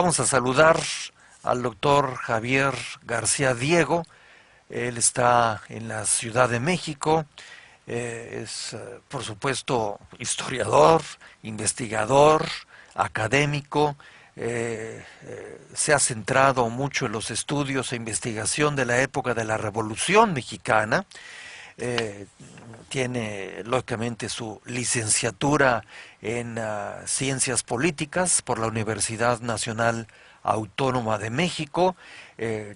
vamos a saludar al doctor Javier García Diego. Él está en la Ciudad de México. Es, por supuesto, historiador, investigador, académico. Se ha centrado mucho en los estudios e investigación de la época de la Revolución Mexicana. Tiene lógicamente su licenciatura en Ciencias Políticas por la Universidad Nacional Autónoma de México.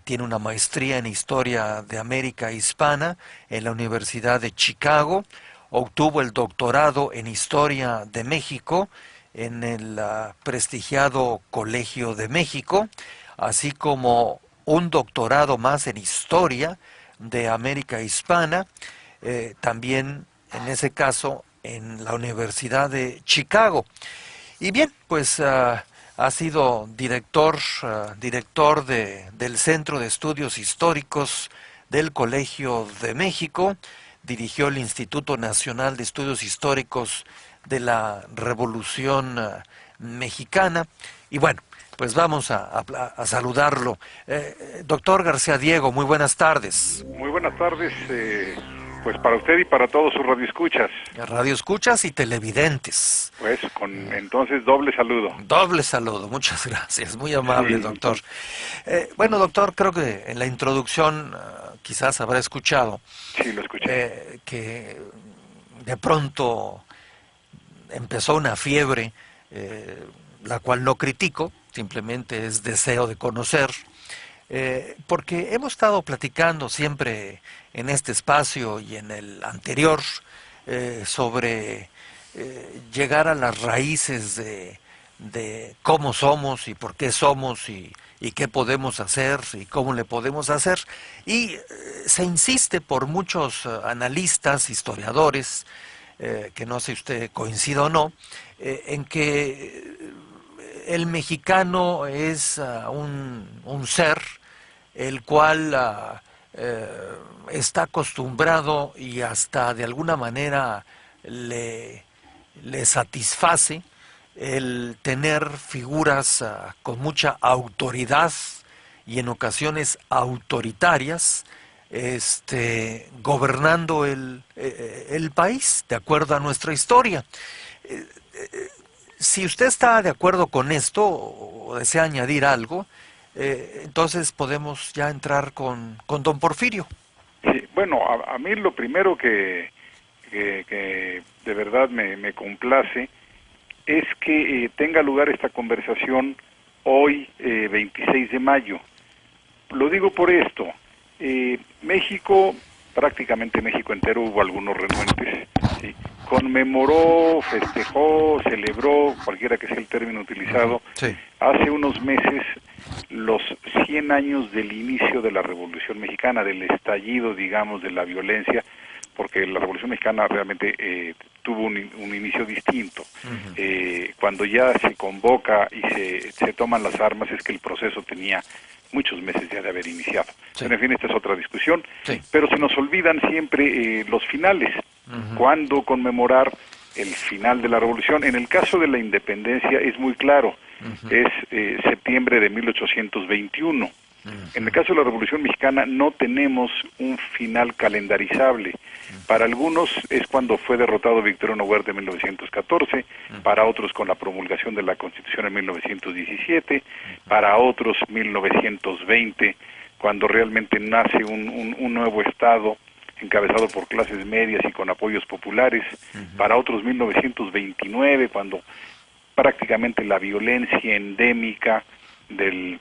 Tiene una maestría en Historia de América Hispana en la Universidad de Chicago. Obtuvo el doctorado en Historia de México en el prestigiado Colegio de México, así como un doctorado más en Historia de América Hispana, también en ese caso en la Universidad de Chicago. Y bien, pues ha sido director del Centro de Estudios Históricos del Colegio de México. Dirigió el Instituto Nacional de Estudios Históricos de la Revolución Mexicana. Y bueno, pues vamos a saludarlo. Doctor García Diego, muy buenas tardes. Muy buenas tardes, pues para usted y para todos sus radioescuchas. Radioescuchas y televidentes. Pues con entonces doble saludo. Doble saludo, muchas gracias, muy amable, Sí. doctor. Bueno, doctor, creo que en la introducción quizás habrá escuchado Sí, lo escuché. que de pronto empezó una fiebre, la cual no critico, simplemente es deseo de conocer, porque hemos estado platicando siempre en este espacio y en el anterior sobre llegar a las raíces de cómo somos y por qué somos y qué podemos hacer y cómo le podemos hacer. Y se insiste por muchos analistas, historiadores, que no sé si usted coincida o no, en que el mexicano es un ser el cual está acostumbrado y hasta de alguna manera le satisface el tener figuras con mucha autoridad y en ocasiones autoritarias, gobernando el país, de acuerdo a nuestra historia. Si usted está de acuerdo con esto o desea añadir algo, entonces podemos ya entrar con don Porfirio. Sí, bueno, a mí lo primero que de verdad me complace es que tenga lugar esta conversación hoy, 26 de mayo. Lo digo por esto. México, prácticamente México entero, hubo algunos renuentes, ¿sí? Conmemoró, festejó, celebró, cualquiera que sea el término utilizado, Sí. hace unos meses los 100 años del inicio de la Revolución Mexicana, del estallido, digamos, de la violencia, porque la Revolución Mexicana realmente tuvo un inicio distinto. Cuando ya se convoca y se toman las armas es que el proceso tenía muchos meses ya de haber iniciado. Sí. Pero en fin, esta es otra discusión. Sí. Pero se nos olvidan siempre los finales. ¿Cuándo conmemorar el final de la revolución? En el caso de la independencia es muy claro. Es septiembre de 1821. En el caso de la Revolución Mexicana no tenemos un final calendarizable. Para algunos es cuando fue derrotado Victoriano Huerta en 1914, para otros con la promulgación de la Constitución en 1917, para otros 1920, cuando realmente nace un nuevo Estado encabezado por clases medias y con apoyos populares, para otros 1929, cuando prácticamente la violencia endémica del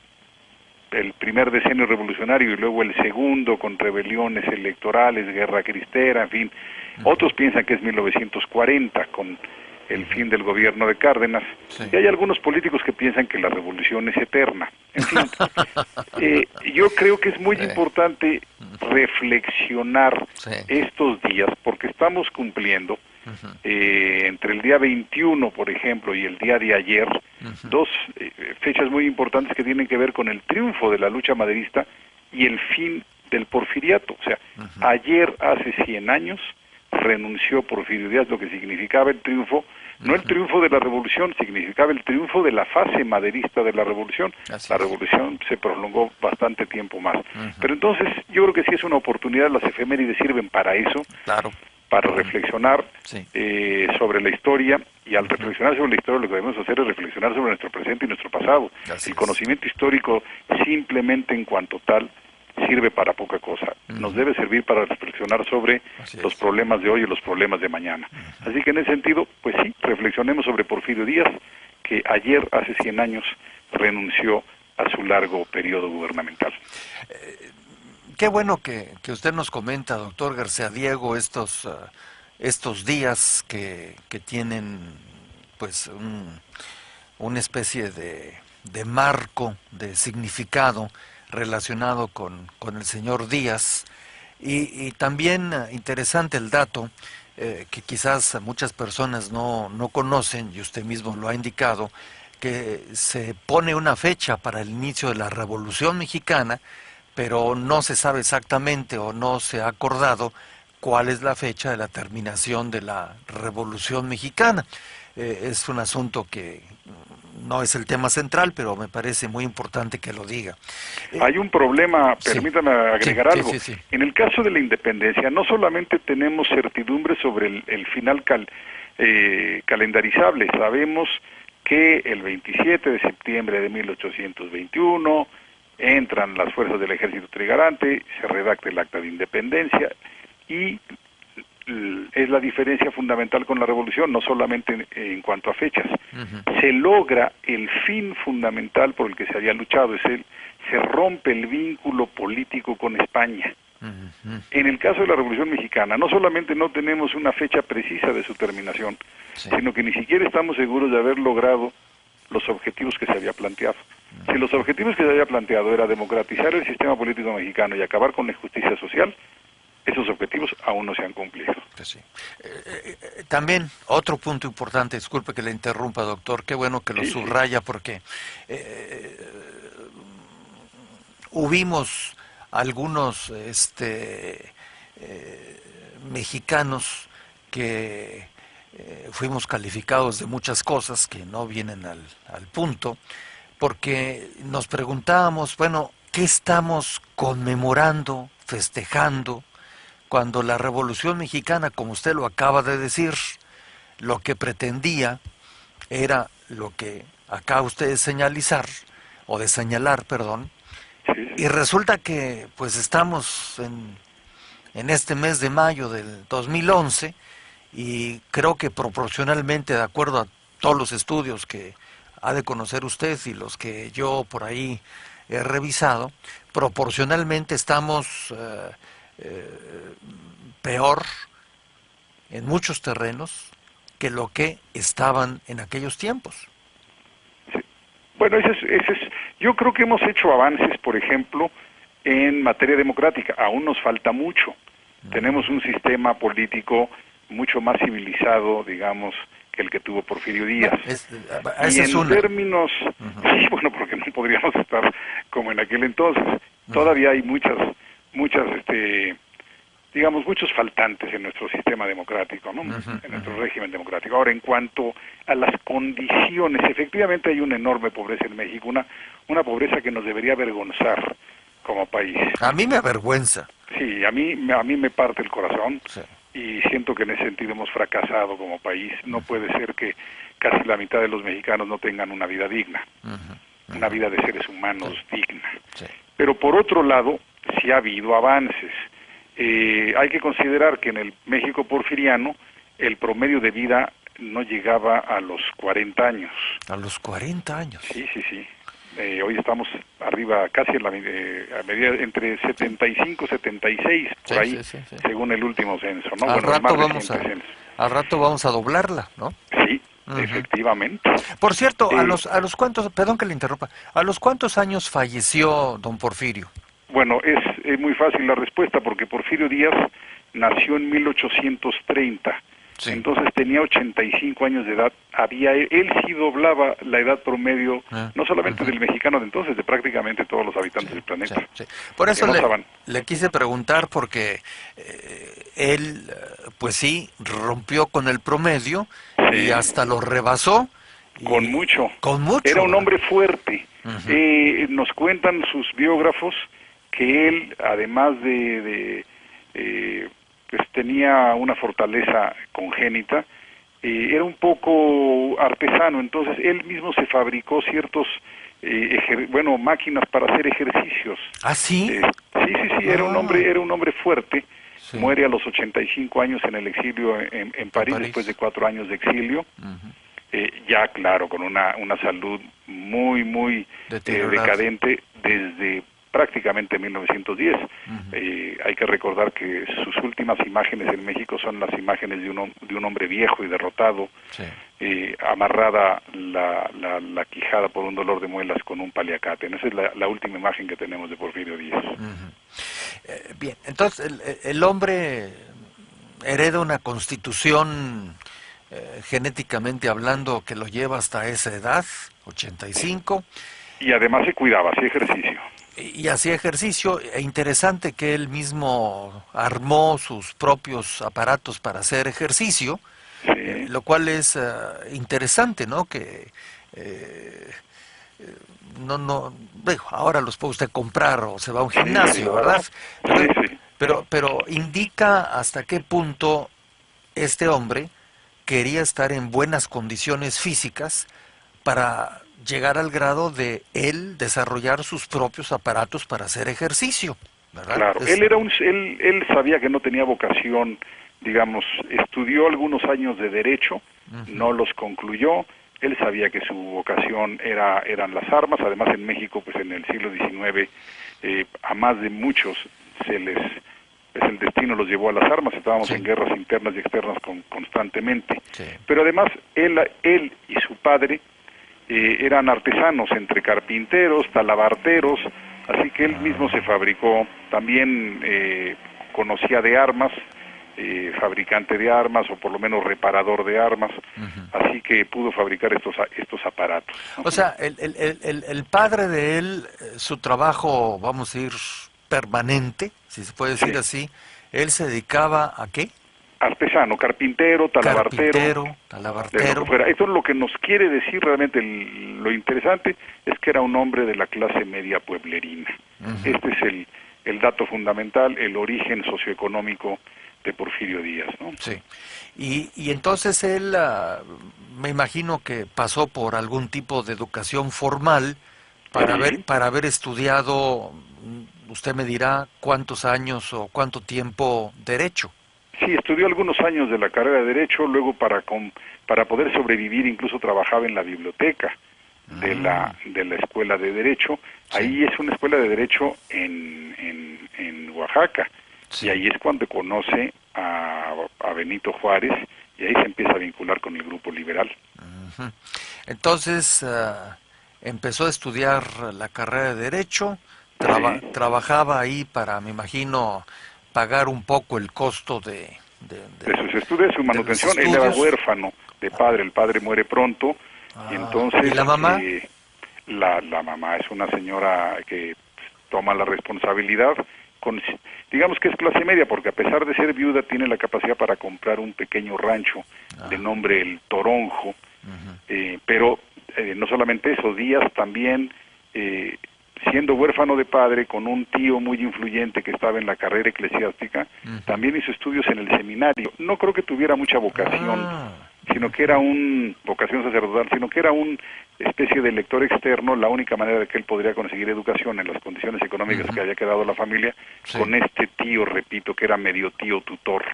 primer decenio revolucionario y luego el segundo con rebeliones electorales, guerra cristera, en fin. Otros piensan que es 1940 con el fin del gobierno de Cárdenas, sí. Y hay algunos políticos que piensan que la revolución es eterna. En fin, yo creo que es muy importante reflexionar estos días porque estamos cumpliendo entre el día 21, por ejemplo, y el día de ayer, dos fechas muy importantes que tienen que ver con el triunfo de la lucha maderista y el fin del porfiriato. O sea, ayer hace 100 años renunció Porfirio Díaz, lo que significaba el triunfo, no el triunfo de la revolución, significaba el triunfo de la fase maderista de la revolución. La revolución se prolongó bastante tiempo más. Pero entonces yo creo que sí es una oportunidad, las efemérides sirven para eso, para reflexionar sobre la historia, y al reflexionar sobre la historia lo que debemos hacer es reflexionar sobre nuestro presente y nuestro pasado. El conocimiento histórico simplemente en cuanto tal sirve para poca cosa. Nos debe servir para reflexionar sobre los problemas de hoy y los problemas de mañana. Así que en ese sentido, pues sí, reflexionemos sobre Porfirio Díaz, que ayer, hace 100 años, renunció a su largo periodo gubernamental. Qué bueno que usted nos comenta, doctor García Diego, estos días que tienen pues una especie de marco, de significado relacionado con el señor Díaz, y también interesante el dato que quizás muchas personas no conocen, y usted mismo lo ha indicado, que se pone una fecha para el inicio de la Revolución Mexicana, pero no se sabe exactamente o no se ha acordado cuál es la fecha de la terminación de la Revolución Mexicana. Es un asunto que no es el tema central, pero me parece muy importante que lo diga. Hay un problema, permítame agregar algo. Sí. En el caso de la independencia, no solamente tenemos certidumbre sobre el final calendarizable, sabemos que el 27 de septiembre de 1821 entran las fuerzas del ejército trigarante, se redacta el acta de independencia, y es la diferencia fundamental con la revolución, no solamente en cuanto a fechas. Se logra el fin fundamental por el que se había luchado, se rompe el vínculo político con España. En el caso de la Revolución Mexicana, no solamente no tenemos una fecha precisa de su terminación, sino que ni siquiera estamos seguros de haber logrado los objetivos que se había planteado. Si los objetivos que se había planteado era democratizar el sistema político mexicano y acabar con la injusticia social, esos objetivos aún no se han cumplido. También otro punto importante, disculpe que le interrumpa, doctor, qué bueno que lo subraya, porque hubimos algunos mexicanos que fuimos calificados de muchas cosas que no vienen al punto, porque nos preguntábamos, bueno, ¿qué estamos conmemorando, festejando, cuando la Revolución Mexicana, como usted lo acaba de decir, lo que pretendía era lo que acaba usted de señalar, perdón, y resulta que pues estamos en este mes de mayo del 2011, y creo que proporcionalmente, de acuerdo a todos los estudios que ha de conocer usted y los que yo por ahí he revisado, proporcionalmente estamos peor en muchos terrenos que lo que estaban en aquellos tiempos. Bueno, yo creo que hemos hecho avances, por ejemplo, en materia democrática. Aún nos falta mucho. Tenemos un sistema político mucho más civilizado, digamos, que el que tuvo Porfirio Díaz. Y en términos, sí, bueno, porque no podríamos estar como en aquel entonces. Todavía hay muchos faltantes en nuestro sistema democrático, ¿no? En nuestro régimen democrático. Ahora, en cuanto a las condiciones, efectivamente hay una enorme pobreza en México, una pobreza que nos debería avergonzar como país. A mí me avergüenza. Sí, a mí me parte el corazón. Sí. Y siento que en ese sentido hemos fracasado como país. No puede ser que casi la mitad de los mexicanos no tengan una vida digna, una vida de seres humanos digna. Sí. Pero por otro lado, sí ha habido avances. Hay que considerar que en el México porfiriano el promedio de vida no llegaba a los 40 años. ¿A los 40 años? Sí. Hoy estamos arriba casi a medida entre 75 y 76, por ahí, según el último censo, ¿no? Al rato vamos a doblarla, ¿no? Sí, efectivamente. Por cierto, a los cuántos, perdón que le interrumpa, ¿a los cuántos años falleció don Porfirio? Bueno, es muy fácil la respuesta, porque Porfirio Díaz nació en 1830 Sí. Entonces tenía 85 años de edad. Él sí doblaba la edad promedio, no solamente del mexicano de entonces, de prácticamente todos los habitantes del planeta. Sí. Por eso Que no estaban. le quise preguntar, porque él, pues sí, rompió con el promedio y Sí. hasta lo rebasó. Con mucho. Con mucho. Era un hombre fuerte. Nos cuentan sus biógrafos que él, además pues tenía una fortaleza congénita, era un poco artesano, entonces él mismo se fabricó ciertos, máquinas para hacer ejercicios. ¿Ah, sí? Sí, era un hombre fuerte. Sí. Muere a los 85 años en el exilio en París, después de 4 años de exilio. Ya claro, con una salud muy decadente desde prácticamente 1910. Hay que recordar que sus últimas imágenes en México son las imágenes de un hombre viejo y derrotado, amarrada la quijada por un dolor de muelas con un paliacate. Esa es la última imagen que tenemos de Porfirio Díaz. Bien, entonces el hombre hereda una constitución genéticamente hablando que lo lleva hasta esa edad, 85. Y además se cuidaba, hacía ejercicio. Y hacía ejercicio. Interesante que él mismo armó sus propios aparatos para hacer ejercicio, lo cual es interesante, ¿no? Que ahora los puede usted comprar o se va a un gimnasio, ¿verdad? Pero indica hasta qué punto este hombre quería estar en buenas condiciones físicas para llegar al grado de él desarrollar sus propios aparatos para hacer ejercicio, ¿verdad? Claro, él sabía que no tenía vocación, digamos, estudió algunos años de derecho, no los concluyó. Él sabía que su vocación eran las armas. Además, en México, pues en el siglo XIX, a más de muchos el destino los llevó a las armas. Estábamos en guerras internas y externas constantemente. Pero además, él y su padre eran artesanos, entre carpinteros, talabarteros, así que él mismo se fabricó. También conocía de armas, fabricante de armas, o por lo menos reparador de armas, así que pudo fabricar estos aparatos. O sea, el padre de él, su trabajo, vamos a decir, permanente, si se puede decir así, él se dedicaba ¿a qué? Artesano, carpintero, talabartero. Talabartero. Lo que fuera. Esto es lo que nos quiere decir realmente. Lo interesante es que era un hombre de la clase media pueblerina. Este es el dato fundamental, el origen socioeconómico de Porfirio Díaz, ¿no? Sí. Y entonces él, me imagino que pasó por algún tipo de educación formal para haber estudiado, usted me dirá, cuántos años o cuánto tiempo derecho. Sí, estudió algunos años de la carrera de Derecho, luego para poder sobrevivir incluso trabajaba en la biblioteca de la Escuela de Derecho. Ahí es una escuela de Derecho en Oaxaca, y ahí es cuando conoce a Benito Juárez, y ahí se empieza a vincular con el grupo liberal. Entonces, empezó a estudiar la carrera de Derecho, trabajaba ahí para, me imagino, pagar un poco el costo de sus estudios, de su manutención. Él era huérfano de padre, el padre muere pronto, y entonces... ¿Y la mamá? La mamá es una señora que toma la responsabilidad, digamos que es clase media, porque a pesar de ser viuda tiene la capacidad para comprar un pequeño rancho de nombre El Toronjo, pero no solamente eso, Díaz también... siendo huérfano de padre, con un tío muy influyente que estaba en la carrera eclesiástica, también hizo estudios en el seminario. No creo que tuviera mucha vocación, sino que era vocación sacerdotal, sino que era una especie de lector externo. La única manera de que él podría conseguir educación en las condiciones económicas que haya quedado la familia, con este tío, repito, que era medio tío tutor.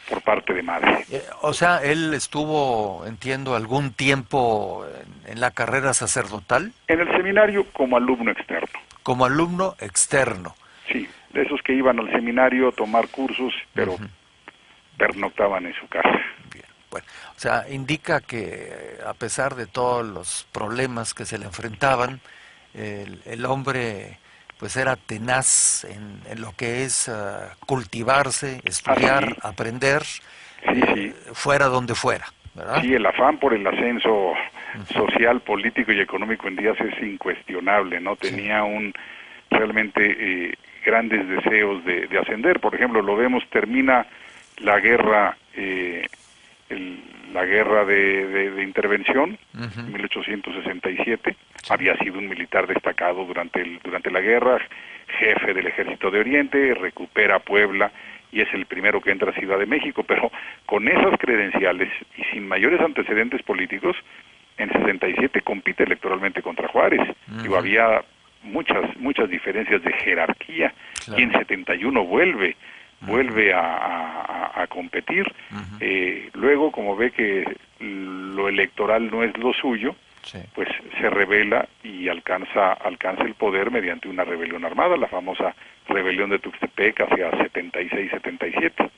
Por parte de madre. O sea, él estuvo, entiendo, algún tiempo en la carrera sacerdotal. En el seminario como alumno externo. Como alumno externo. Sí, de esos que iban al seminario a tomar cursos, pero pernoctaban en su casa. Bien, bueno, o sea, indica que a pesar de todos los problemas que se le enfrentaban, el hombre pues era tenaz en lo que es cultivarse, estudiar, aprender. Sí, sí. fuera donde fuera, ¿verdad? Sí, el afán por el ascenso social, político y económico en Díaz es incuestionable, ¿no? Tenía realmente grandes deseos de ascender. Por ejemplo, lo vemos, termina la guerra, la guerra de intervención, 1867. Había sido un militar destacado durante la guerra, jefe del Ejército de Oriente, recupera Puebla y es el primero que entra a Ciudad de México, pero con esas credenciales y sin mayores antecedentes políticos, en 67 compite electoralmente contra Juárez. Digo, había muchas diferencias de jerarquía, claro. Y en 71 vuelve a competir. Luego, como ve que lo electoral no es lo suyo, sí, pues se rebela y alcanza el poder mediante una rebelión armada, la famosa rebelión de Tuxtepec hacia 76-77.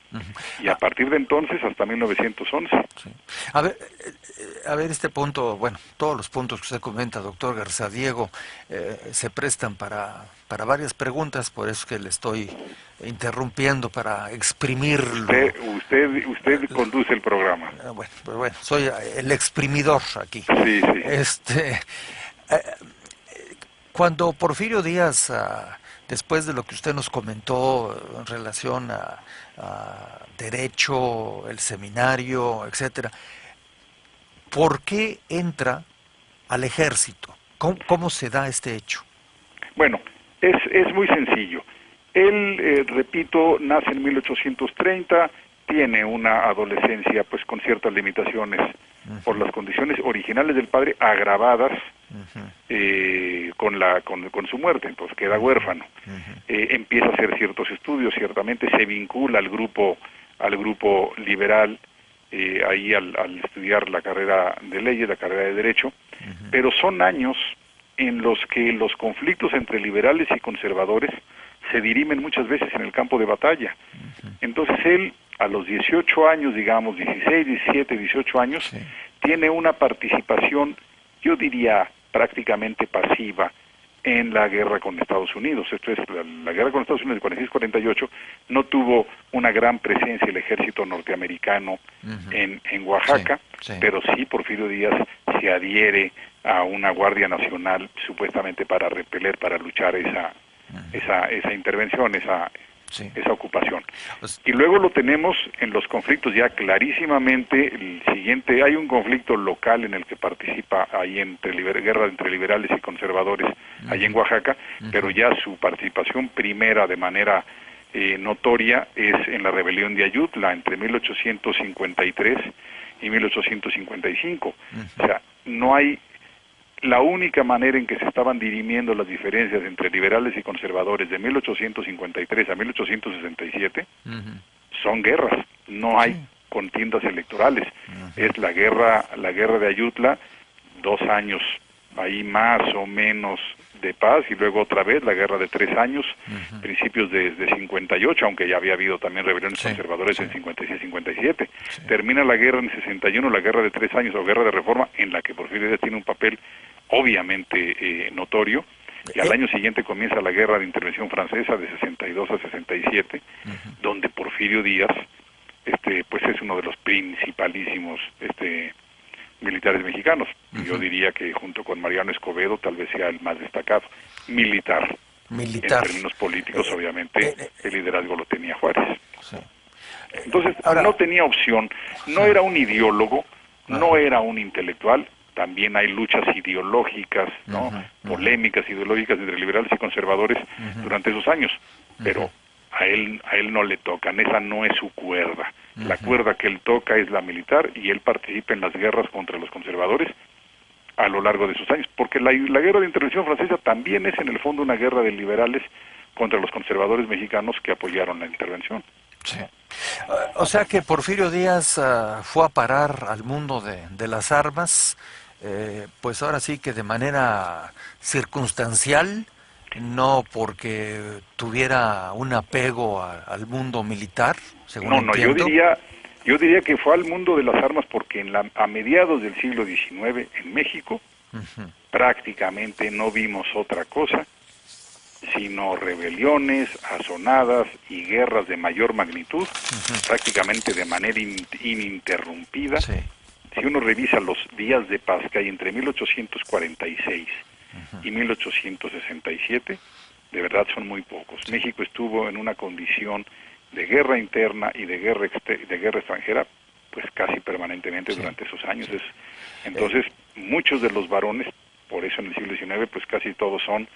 Y a partir de entonces hasta 1911. Sí. A ver, este punto, bueno, todos los puntos que usted comenta, doctor Garza Diego, se prestan para varias preguntas, por eso que le estoy interrumpiendo para exprimirlo. Usted conduce el programa. Bueno, pues bueno, soy el exprimidor aquí. Sí, sí. Cuando Porfirio Díaz, después de lo que usted nos comentó en relación a derecho, el seminario, etcétera, ¿por qué entra al ejército? ¿Cómo se da este hecho? Bueno, es muy sencillo. Él, repito, nace en 1830, tiene una adolescencia pues con ciertas limitaciones por las condiciones originales del padre agravadas con su muerte, entonces queda huérfano. Empieza a hacer ciertos estudios, ciertamente se vincula al grupo liberal ahí al estudiar la carrera de leyes, la carrera de derecho, pero son años en los que los conflictos entre liberales y conservadores se dirimen muchas veces en el campo de batalla. Entonces él, a los 18 años, digamos, 16, 17, 18 años, sí, tiene una participación, yo diría, prácticamente pasiva en la guerra con Estados Unidos. Esto es, la guerra con Estados Unidos de 46-48 no tuvo una gran presencia el ejército norteamericano en Oaxaca, sí, sí, pero sí Porfirio Díaz se adhiere a una Guardia Nacional supuestamente para repeler, para luchar esa intervención, esa ocupación. Y luego lo tenemos en los conflictos ya clarísimamente. El siguiente, hay un conflicto local en el que participa ahí guerra entre liberales y conservadores ahí en Oaxaca, pero ya su participación primera de manera notoria es en la rebelión de Ayutla entre 1853 y 1855. O sea, no hay... La única manera en que se estaban dirimiendo las diferencias entre liberales y conservadores de 1853 a 1867 son guerras, no hay contiendas electorales. Es la guerra de Ayutla, 2 años ahí más o menos de paz, y luego otra vez la guerra de 3 años, principios de 58, aunque ya había habido también rebeliones conservadores en 56-57. Termina la guerra en 61, la guerra de 3 años o guerra de reforma, en la que Porfirio Díaz tiene un papel obviamente notorio, y al año siguiente comienza la guerra de intervención francesa de 62 a 67, donde Porfirio Díaz pues es uno de los principalísimos militares mexicanos. Yo diría que junto con Mariano Escobedo tal vez sea el más destacado. Militar. En términos políticos, obviamente, el liderazgo lo tenía Juárez. Entonces, ahora, no tenía opción, no era un ideólogo, no era un intelectual. También hay luchas ideológicas, ¿no? Polémicas ideológicas entre liberales y conservadores durante esos años, pero a él no le tocan, esa no es su cuerda. La cuerda que él toca es la militar, y él participa en las guerras contra los conservadores a lo largo de sus años, porque la guerra de intervención francesa también es en el fondo una guerra de liberales contra los conservadores mexicanos que apoyaron la intervención. Sí. O sea que Porfirio Díaz fue a parar al mundo de las armas, pues ahora sí que de manera circunstancial, no porque tuviera un apego al mundo militar, según entiendo. Yo diría que fue al mundo de las armas porque a mediados del siglo XIX en México prácticamente no vimos otra cosa sino rebeliones, azonadas y guerras de mayor magnitud, prácticamente de manera ininterrumpida. Sí. Si uno revisa los días de paz que hay entre 1846 y 1867, de verdad son muy pocos. Sí. México estuvo en una condición de guerra interna y de guerra extranjera, pues casi permanentemente durante esos años. Entonces, muchos de los varones, por eso en el siglo XIX, pues casi todos son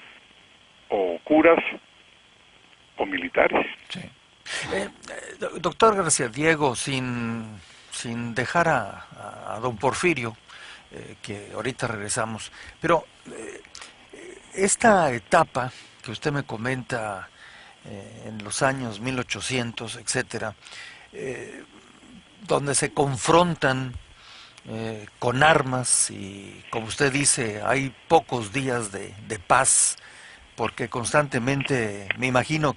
o curas o militares. Sí. Doctor García Diego, sin dejar a don Porfirio, que ahorita regresamos, pero esta etapa que usted me comenta en los años 1800, etcétera, donde se confrontan con armas y, como usted dice, hay pocos días de paz, porque constantemente, me imagino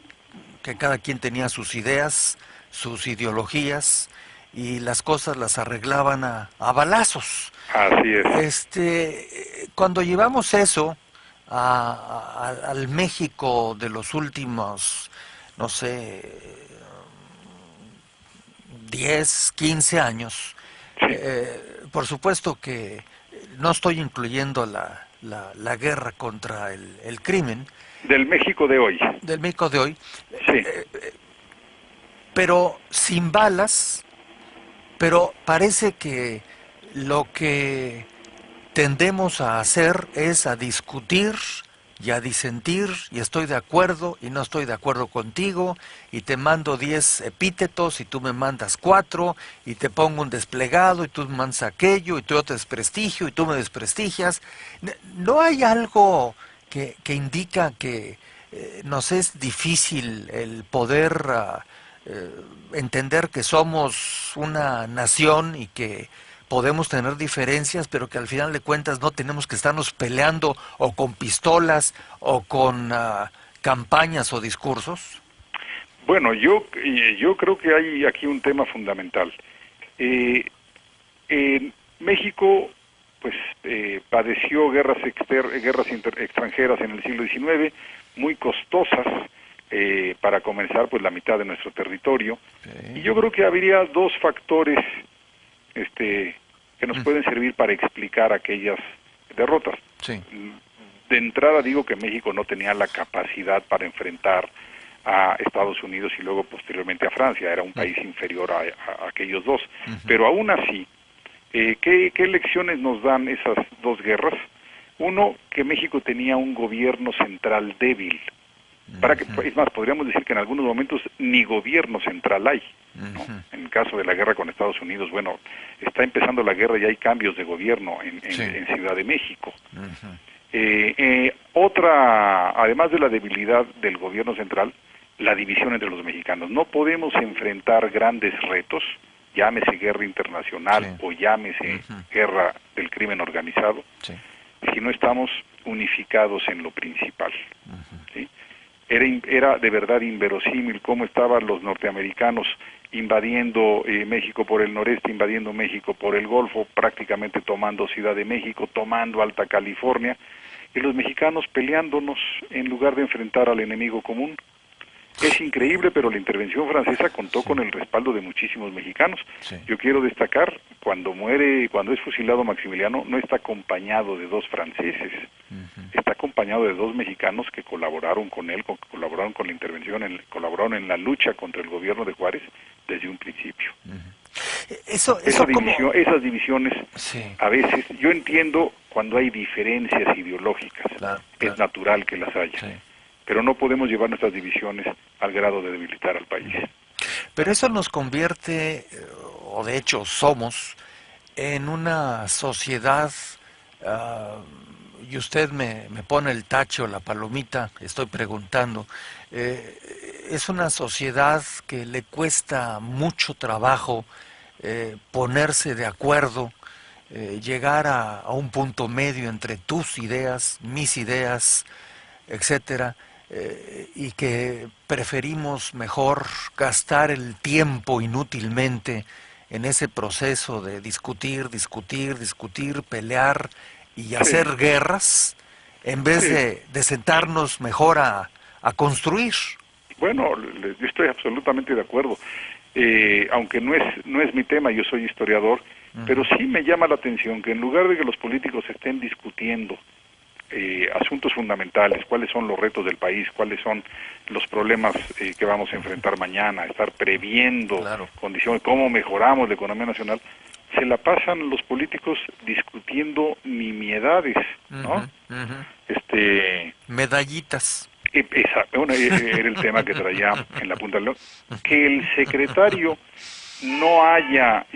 que cada quien tenía sus ideas, sus ideologías, y las cosas las arreglaban a balazos. Así es. Cuando llevamos eso al México de los últimos, no sé, 10, 15 años, Sí. por supuesto que no estoy incluyendo la guerra contra el crimen, Del México de hoy. del México de hoy, Sí. pero sin balas, pero parece que lo que tendemos a hacer es a discutir y a disentir, y estoy de acuerdo y no estoy de acuerdo contigo, y te mando 10 epítetos y tú me mandas 4, y te pongo un desplegado y tú me mandas aquello, y yo te desprestigio y tú me desprestigias. ¿No hay algo que indica que nos es difícil el poder entender que somos una nación y que podemos tener diferencias, pero que al final de cuentas no tenemos que estarnos peleando o con pistolas o con campañas o discursos? Bueno, yo creo que hay aquí un tema fundamental. En México, pues, padeció guerras extranjeras en el siglo XIX, muy costosas, para comenzar, pues, la mitad de nuestro territorio. Sí. Y yo creo que habría dos factores que nos pueden servir para explicar aquellas derrotas. Sí. De entrada digo que México no tenía la capacidad para enfrentar a Estados Unidos y luego posteriormente a Francia, era un país inferior a aquellos dos. Pero aún así, ¿qué lecciones nos dan esas dos guerras? Uno, que México tenía un gobierno central débil. Es más, podríamos decir que en algunos momentos ni gobierno central hay, ¿no? En el caso de la guerra con Estados Unidos, bueno, está empezando la guerra y hay cambios de gobierno en Ciudad de México. Además de la debilidad del gobierno central, la división entre los mexicanos. No podemos enfrentar grandes retos, llámese guerra internacional o llámese guerra del crimen organizado, si no estamos unificados en lo principal. ¿Sí? Era de verdad inverosímil cómo estaban los norteamericanos invadiendo México por el noreste, invadiendo México por el Golfo, prácticamente tomando Ciudad de México, tomando Alta California, y los mexicanos peleándonos en lugar de enfrentar al enemigo común. Es increíble, pero la intervención francesa contó con el respaldo de muchísimos mexicanos. Yo quiero destacar, cuando es fusilado Maximiliano, no está acompañado de dos franceses, está acompañado de dos mexicanos que colaboraron con él, colaboraron con la intervención, colaboraron en la lucha contra el gobierno de Juárez desde un principio. Esas divisiones, a veces, yo entiendo cuando hay diferencias ideológicas, es natural que las haya. Pero no podemos llevar nuestras divisiones al grado de debilitar al país. Pero eso nos convierte, o de hecho somos, en una sociedad, y usted me pone el tacho, la palomita, estoy preguntando, es una sociedad que le cuesta mucho trabajo ponerse de acuerdo, llegar a un punto medio entre tus ideas, mis ideas, etcétera, y que preferimos mejor gastar el tiempo inútilmente en ese proceso de discutir, pelear y hacer guerras, en vez Sí. de sentarnos mejor a construir. Bueno, yo estoy absolutamente de acuerdo. Aunque no es mi tema, yo soy historiador, pero sí me llama la atención que en lugar de que los políticos estén discutiendo asuntos fundamentales, cuáles son los retos del país, cuáles son los problemas que vamos a enfrentar mañana, estar previendo Claro. condiciones, cómo mejoramos la economía nacional, se la pasan los políticos discutiendo nimiedades, ¿no? Ujú, ujú. Medallitas. Bueno, era el tema que traía en la punta del dedo, que el secretario no haya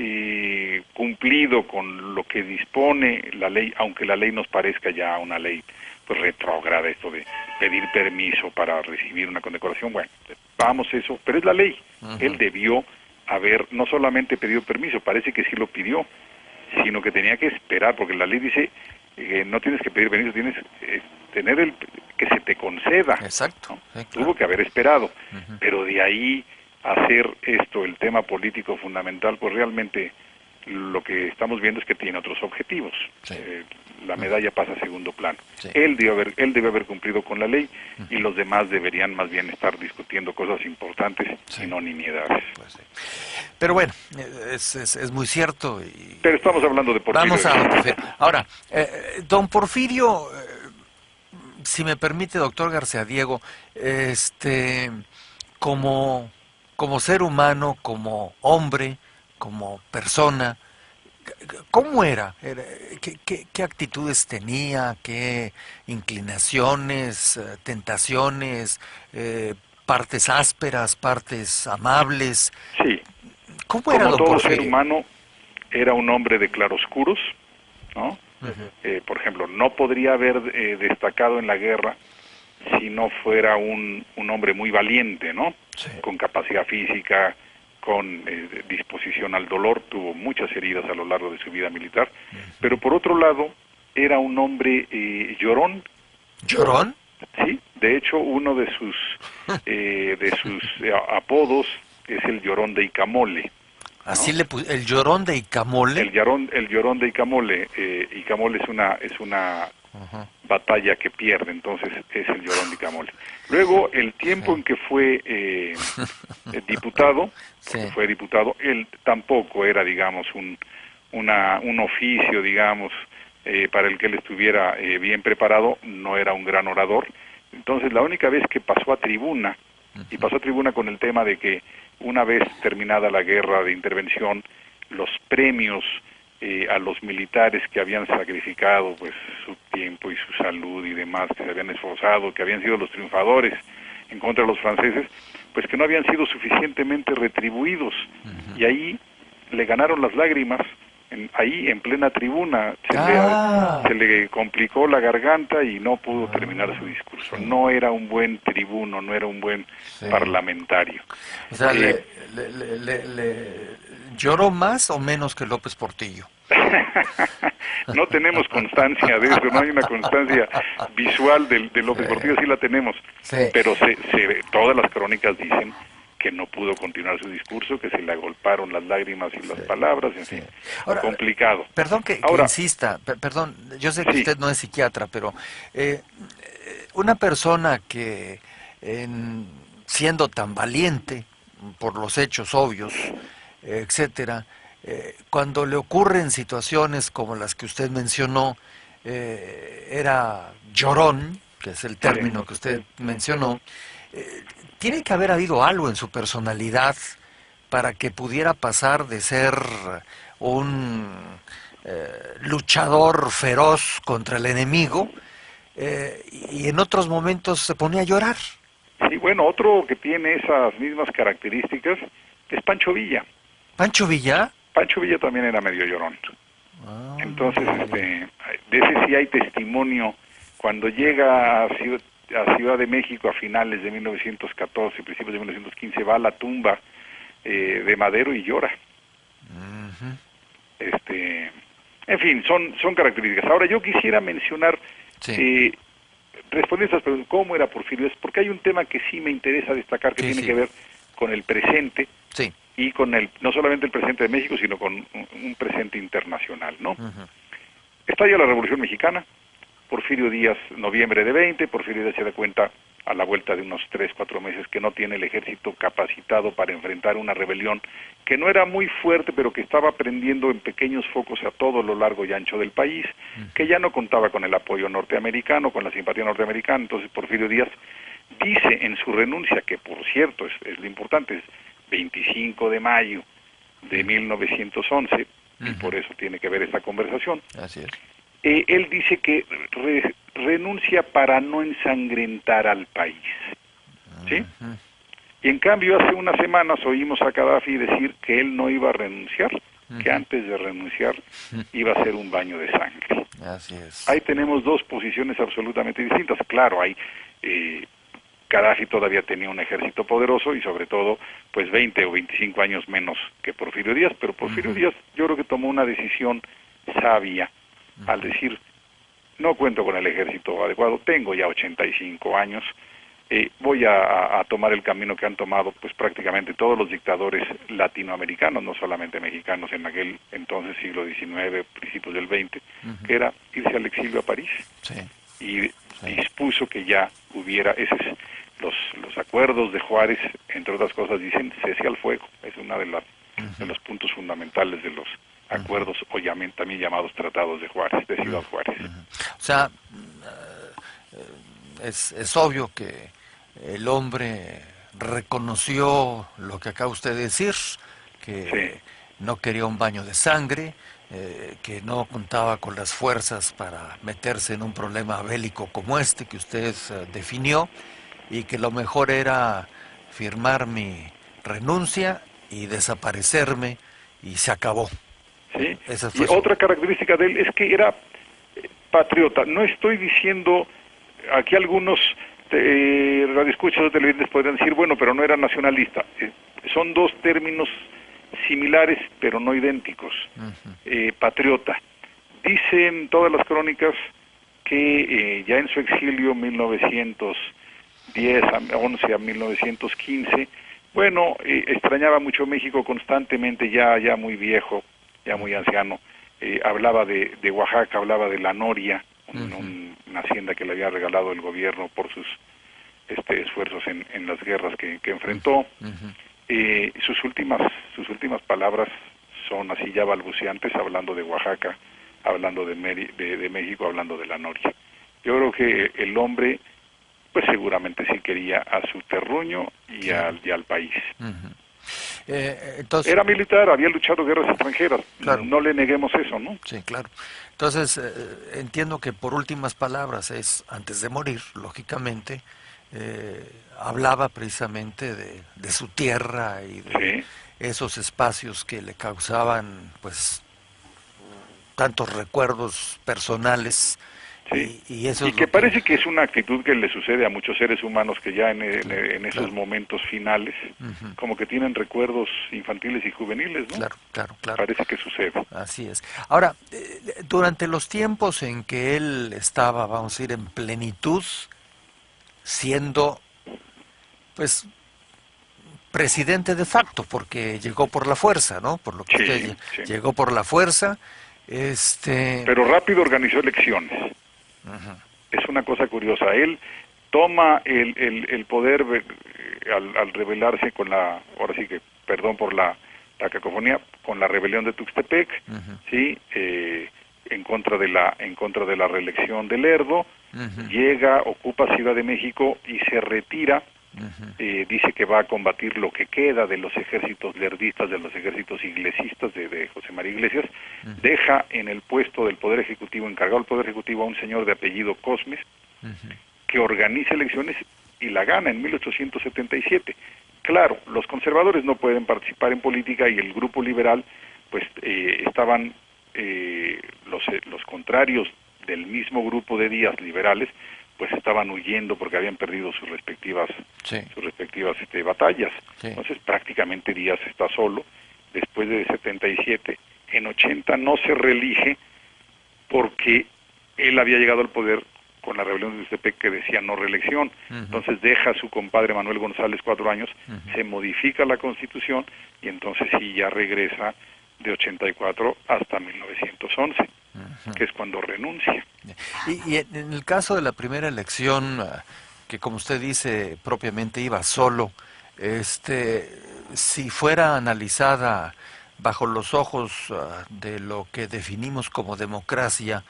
cumplido con lo que dispone la ley, aunque la ley nos parezca ya una ley pues retrógrada, esto de pedir permiso para recibir una condecoración, bueno, vamos eso, pero es la ley. Él debió haber no solamente pedido permiso, parece que sí lo pidió, sino que tenía que esperar, porque la ley dice no tienes que pedir permiso, tienes tener que se te conceda. Exacto. ¿No? Sí, claro. Tuvo que haber esperado, pero de ahí hacer esto el tema político fundamental, pues realmente lo que estamos viendo es que tiene otros objetivos. Sí. La medalla pasa a segundo plano. Sí. Él debe haber cumplido con la ley y los demás deberían más bien estar discutiendo cosas importantes Sí. y no nimiedades. Pues sí. Pero bueno, es muy cierto. Pero estamos hablando de Porfirio. Vamos a don Porfirio. Ahora, don Porfirio, si me permite, doctor García Diego, como, como ser humano, como hombre, como persona, ¿cómo era? ¿Qué actitudes tenía? ¿Qué inclinaciones, tentaciones, partes ásperas, partes amables? Sí, ¿Cómo era como don todo Porfirio? ser humano, era un hombre de claroscuros, ¿no? Por ejemplo, no podría haber destacado en la guerra si no fuera un hombre muy valiente, ¿no? Sí. Con capacidad física, con disposición al dolor, tuvo muchas heridas a lo largo de su vida militar, pero por otro lado, era un hombre llorón. ¿Llorón? Sí, de hecho, uno de sus apodos es el llorón de Icamole. Así ¿no? el llorón de Icamole. El llorón de Icamole. Icamole es una batalla que pierde, entonces es el llorón de Icamole. Luego, el tiempo en que fue diputado, porque Sí. fue diputado, él tampoco era, digamos, un oficio, digamos, para el que él estuviera bien preparado, no era un gran orador. Entonces, la única vez que pasó a tribuna, y pasó a tribuna con el tema de que una vez terminada la guerra de intervención, los premios a los militares que habían sacrificado pues su tiempo y su salud y demás, que se habían esforzado, que habían sido los triunfadores en contra de los franceses, pues que no habían sido suficientemente retribuidos. Y ahí le ganaron las lágrimas, ahí en plena tribuna se le complicó la garganta y no pudo terminar su discurso. Sí. No era un buen tribuno, no era un buen parlamentario. O sea, ¿le lloró más o menos que López Portillo? No tenemos constancia de eso, no hay una constancia visual de López Portillo, sí la tenemos, pero todas las crónicas dicen que no pudo continuar su discurso, que se le agolparon las lágrimas y las palabras, en fin, Ahora, complicado. Perdón que insista, perdón, yo sé que usted no es psiquiatra, pero una persona que siendo tan valiente por los hechos obvios, etcétera, cuando le ocurren situaciones como las que usted mencionó, era llorón, que es el término que usted mencionó, tiene que haber habido algo en su personalidad para que pudiera pasar de ser un luchador feroz contra el enemigo y en otros momentos se ponía a llorar. Sí, bueno, otro que tiene esas mismas características es Pancho Villa. ¿Pancho Villa? Pancho Villa también era medio llorón. Entonces, de ese sí hay testimonio. Cuando llega a Ciudad de México a finales de 1914, principios de 1915, va a la tumba de Madero y llora. En fin, son características. Ahora yo quisiera mencionar, respondiendo a estas preguntas, ¿cómo era Porfirio? Es porque hay un tema que sí me interesa destacar, que tiene que ver con el presente, y con no solamente el presente de México, sino con un presente internacional, ¿no? Estalla la Revolución Mexicana, Porfirio Díaz, noviembre de 20, Porfirio Díaz se da cuenta a la vuelta de unos 3, 4 meses que no tiene el ejército capacitado para enfrentar una rebelión que no era muy fuerte, pero que estaba prendiendo en pequeños focos a todo lo largo y ancho del país, que ya no contaba con el apoyo norteamericano, con la simpatía norteamericana. Entonces Porfirio Díaz dice en su renuncia, que por cierto es lo importante, es 25 de mayo de 1911, y por eso tiene que ver esta conversación. Así es. Él dice que renuncia para no ensangrentar al país, ¿sí? Y en cambio hace unas semanas oímos a Gaddafi decir que él no iba a renunciar, que antes de renunciar iba a hacer un baño de sangre. Así es. Ahí tenemos dos posiciones absolutamente distintas. Claro, Gaddafi todavía tenía un ejército poderoso y sobre todo pues 20 o 25 años menos que Porfirio Díaz, pero Porfirio Díaz yo creo que tomó una decisión sabia al decir, no cuento con el ejército adecuado, tengo ya 85 años, voy a tomar el camino que han tomado pues prácticamente todos los dictadores latinoamericanos, no solamente mexicanos en aquel entonces siglo XIX, principios del XX, que era irse al exilio a París. Sí. Y dispuso que ya hubiera los acuerdos de Juárez, entre otras cosas, dicen cese al fuego. Es uno de los puntos fundamentales de los acuerdos, o también llamados tratados de Juárez, de Ciudad Juárez. O sea, es obvio que el hombre reconoció lo que acaba usted de decir, que no quería un baño de sangre, que no contaba con las fuerzas para meterse en un problema bélico como este que usted definió, y que lo mejor era firmar mi renuncia y desaparecerme y se acabó. Sí. Y otra característica de él es que era patriota. No estoy diciendo, aquí algunos radioescuchas o televidentes podrían decir, bueno, pero no era nacionalista. Son dos términos similares, pero no idénticos. Patriota. Dicen todas las crónicas que ya en su exilio 1910 a 11 a 1915, bueno, extrañaba mucho México constantemente, ya muy viejo, ya muy anciano. Hablaba de Oaxaca, hablaba de La Noria, una hacienda que le había regalado el gobierno por sus esfuerzos en las guerras que enfrentó. Sus últimas palabras son así ya balbuceantes, hablando de Oaxaca, hablando de México, hablando de La Noria. Yo creo que el hombre pues seguramente sí quería a su terruño y al país. Entonces, era militar, había luchado guerras extranjeras, claro. No le neguemos eso, ¿no? Sí, claro. Entonces, entiendo que por últimas palabras antes de morir, lógicamente, hablaba precisamente de su tierra y de esos espacios que le causaban, pues, tantos recuerdos personales. Sí. Y que parece que es una actitud que le sucede a muchos seres humanos que ya en esos momentos finales, como que tienen recuerdos infantiles y juveniles, ¿no? Claro. Parece que sucede. Así es. Ahora, durante los tiempos en que él estaba, vamos a decir, en plenitud, siendo, pues, presidente de facto, porque llegó por la fuerza, ¿no? Por lo que usted llegó por la fuerza, Pero rápido organizó elecciones. Es una cosa curiosa. Él toma el poder al rebelarse con ahora sí que, perdón por la cacofonía, con la rebelión de Tuxtepec, ¿sí? En contra de la reelección de Lerdo, llega, ocupa Ciudad de México y se retira. Dice que va a combatir lo que queda de los ejércitos lerdistas, de los ejércitos iglesistas de José María Iglesias. Deja en el puesto del Poder Ejecutivo, encargado del Poder Ejecutivo, a un señor de apellido Cosmes, que organiza elecciones y la gana en 1877. Claro, los conservadores no pueden participar en política y el grupo liberal, pues estaban los contrarios del mismo grupo de Díaz, liberales, pues estaban huyendo porque habían perdido sus respectivas batallas. Entonces prácticamente Díaz está solo. Después de 77, en 80 no se reelige porque él había llegado al poder con la rebelión de Tuxtepec que decía no reelección. Entonces deja a su compadre Manuel González 4 años, se modifica la Constitución y entonces sí ya regresa de 84 hasta 1911, que es cuando renuncia. Y en el caso de la primera elección, que como usted dice, propiamente iba solo, este, si fuera analizada bajo los ojos de lo que definimos como democracia,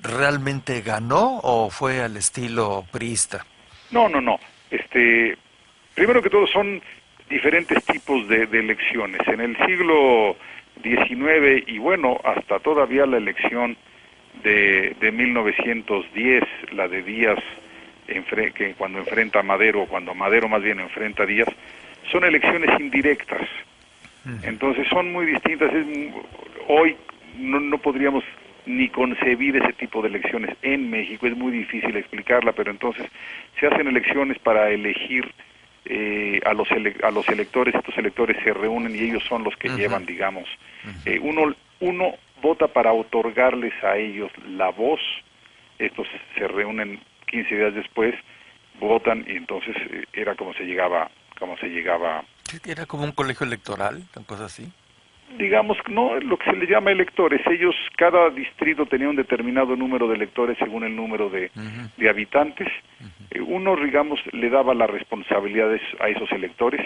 ¿realmente ganó o fue al estilo priista? No, no, no. Primero que todo son diferentes tipos de elecciones. En el siglo XIX y bueno, hasta todavía la elección de 1910, la de Díaz, que cuando enfrenta a Madero, cuando Madero más bien enfrenta a Díaz, son elecciones indirectas. Entonces son muy distintas. Hoy no podríamos ni concebir ese tipo de elecciones en México, es muy difícil explicarla, pero entonces se hacen elecciones para elegir a los electores. Estos electores se reúnen y ellos son los que llevan, digamos, uno vota para otorgarles a ellos la voz. Estos se reúnen 15 días después, votan y entonces era como se llegaba. Sí, era como un colegio electoral, una cosa así. Digamos, no, lo que se le llama electores. Ellos, cada distrito tenía un determinado número de electores según el número de habitantes. Uno, digamos, le daba las responsabilidades a esos electores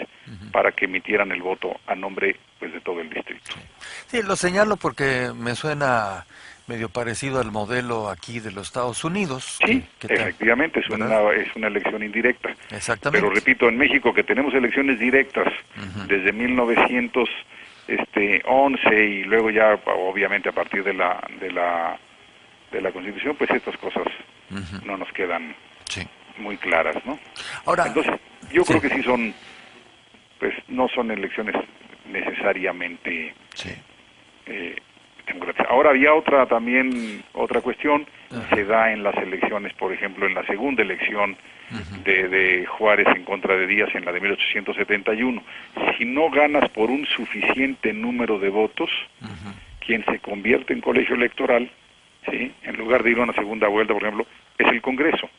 para que emitieran el voto a nombre, pues, de todo el distrito. Sí, lo señalo porque me suena medio parecido al modelo aquí de los Estados Unidos. Sí, efectivamente, ¿verdad? es una elección indirecta. Pero Exactamente. repito, en México, que tenemos elecciones directas desde 1911 y luego ya, obviamente, a partir de la Constitución, pues estas cosas no nos quedan Sí. muy claras, ¿no? Ahora, Entonces, yo sí, creo que sí son, pues no son elecciones necesariamente sí. democráticas. Ahora había otra cuestión, se da en las elecciones, por ejemplo, en la segunda elección de Juárez en contra de Díaz en la de 1871. Si no ganas por un suficiente número de votos, quien se convierte en colegio electoral, ¿sí?, en lugar de ir a una segunda vuelta, por ejemplo, es el Congreso.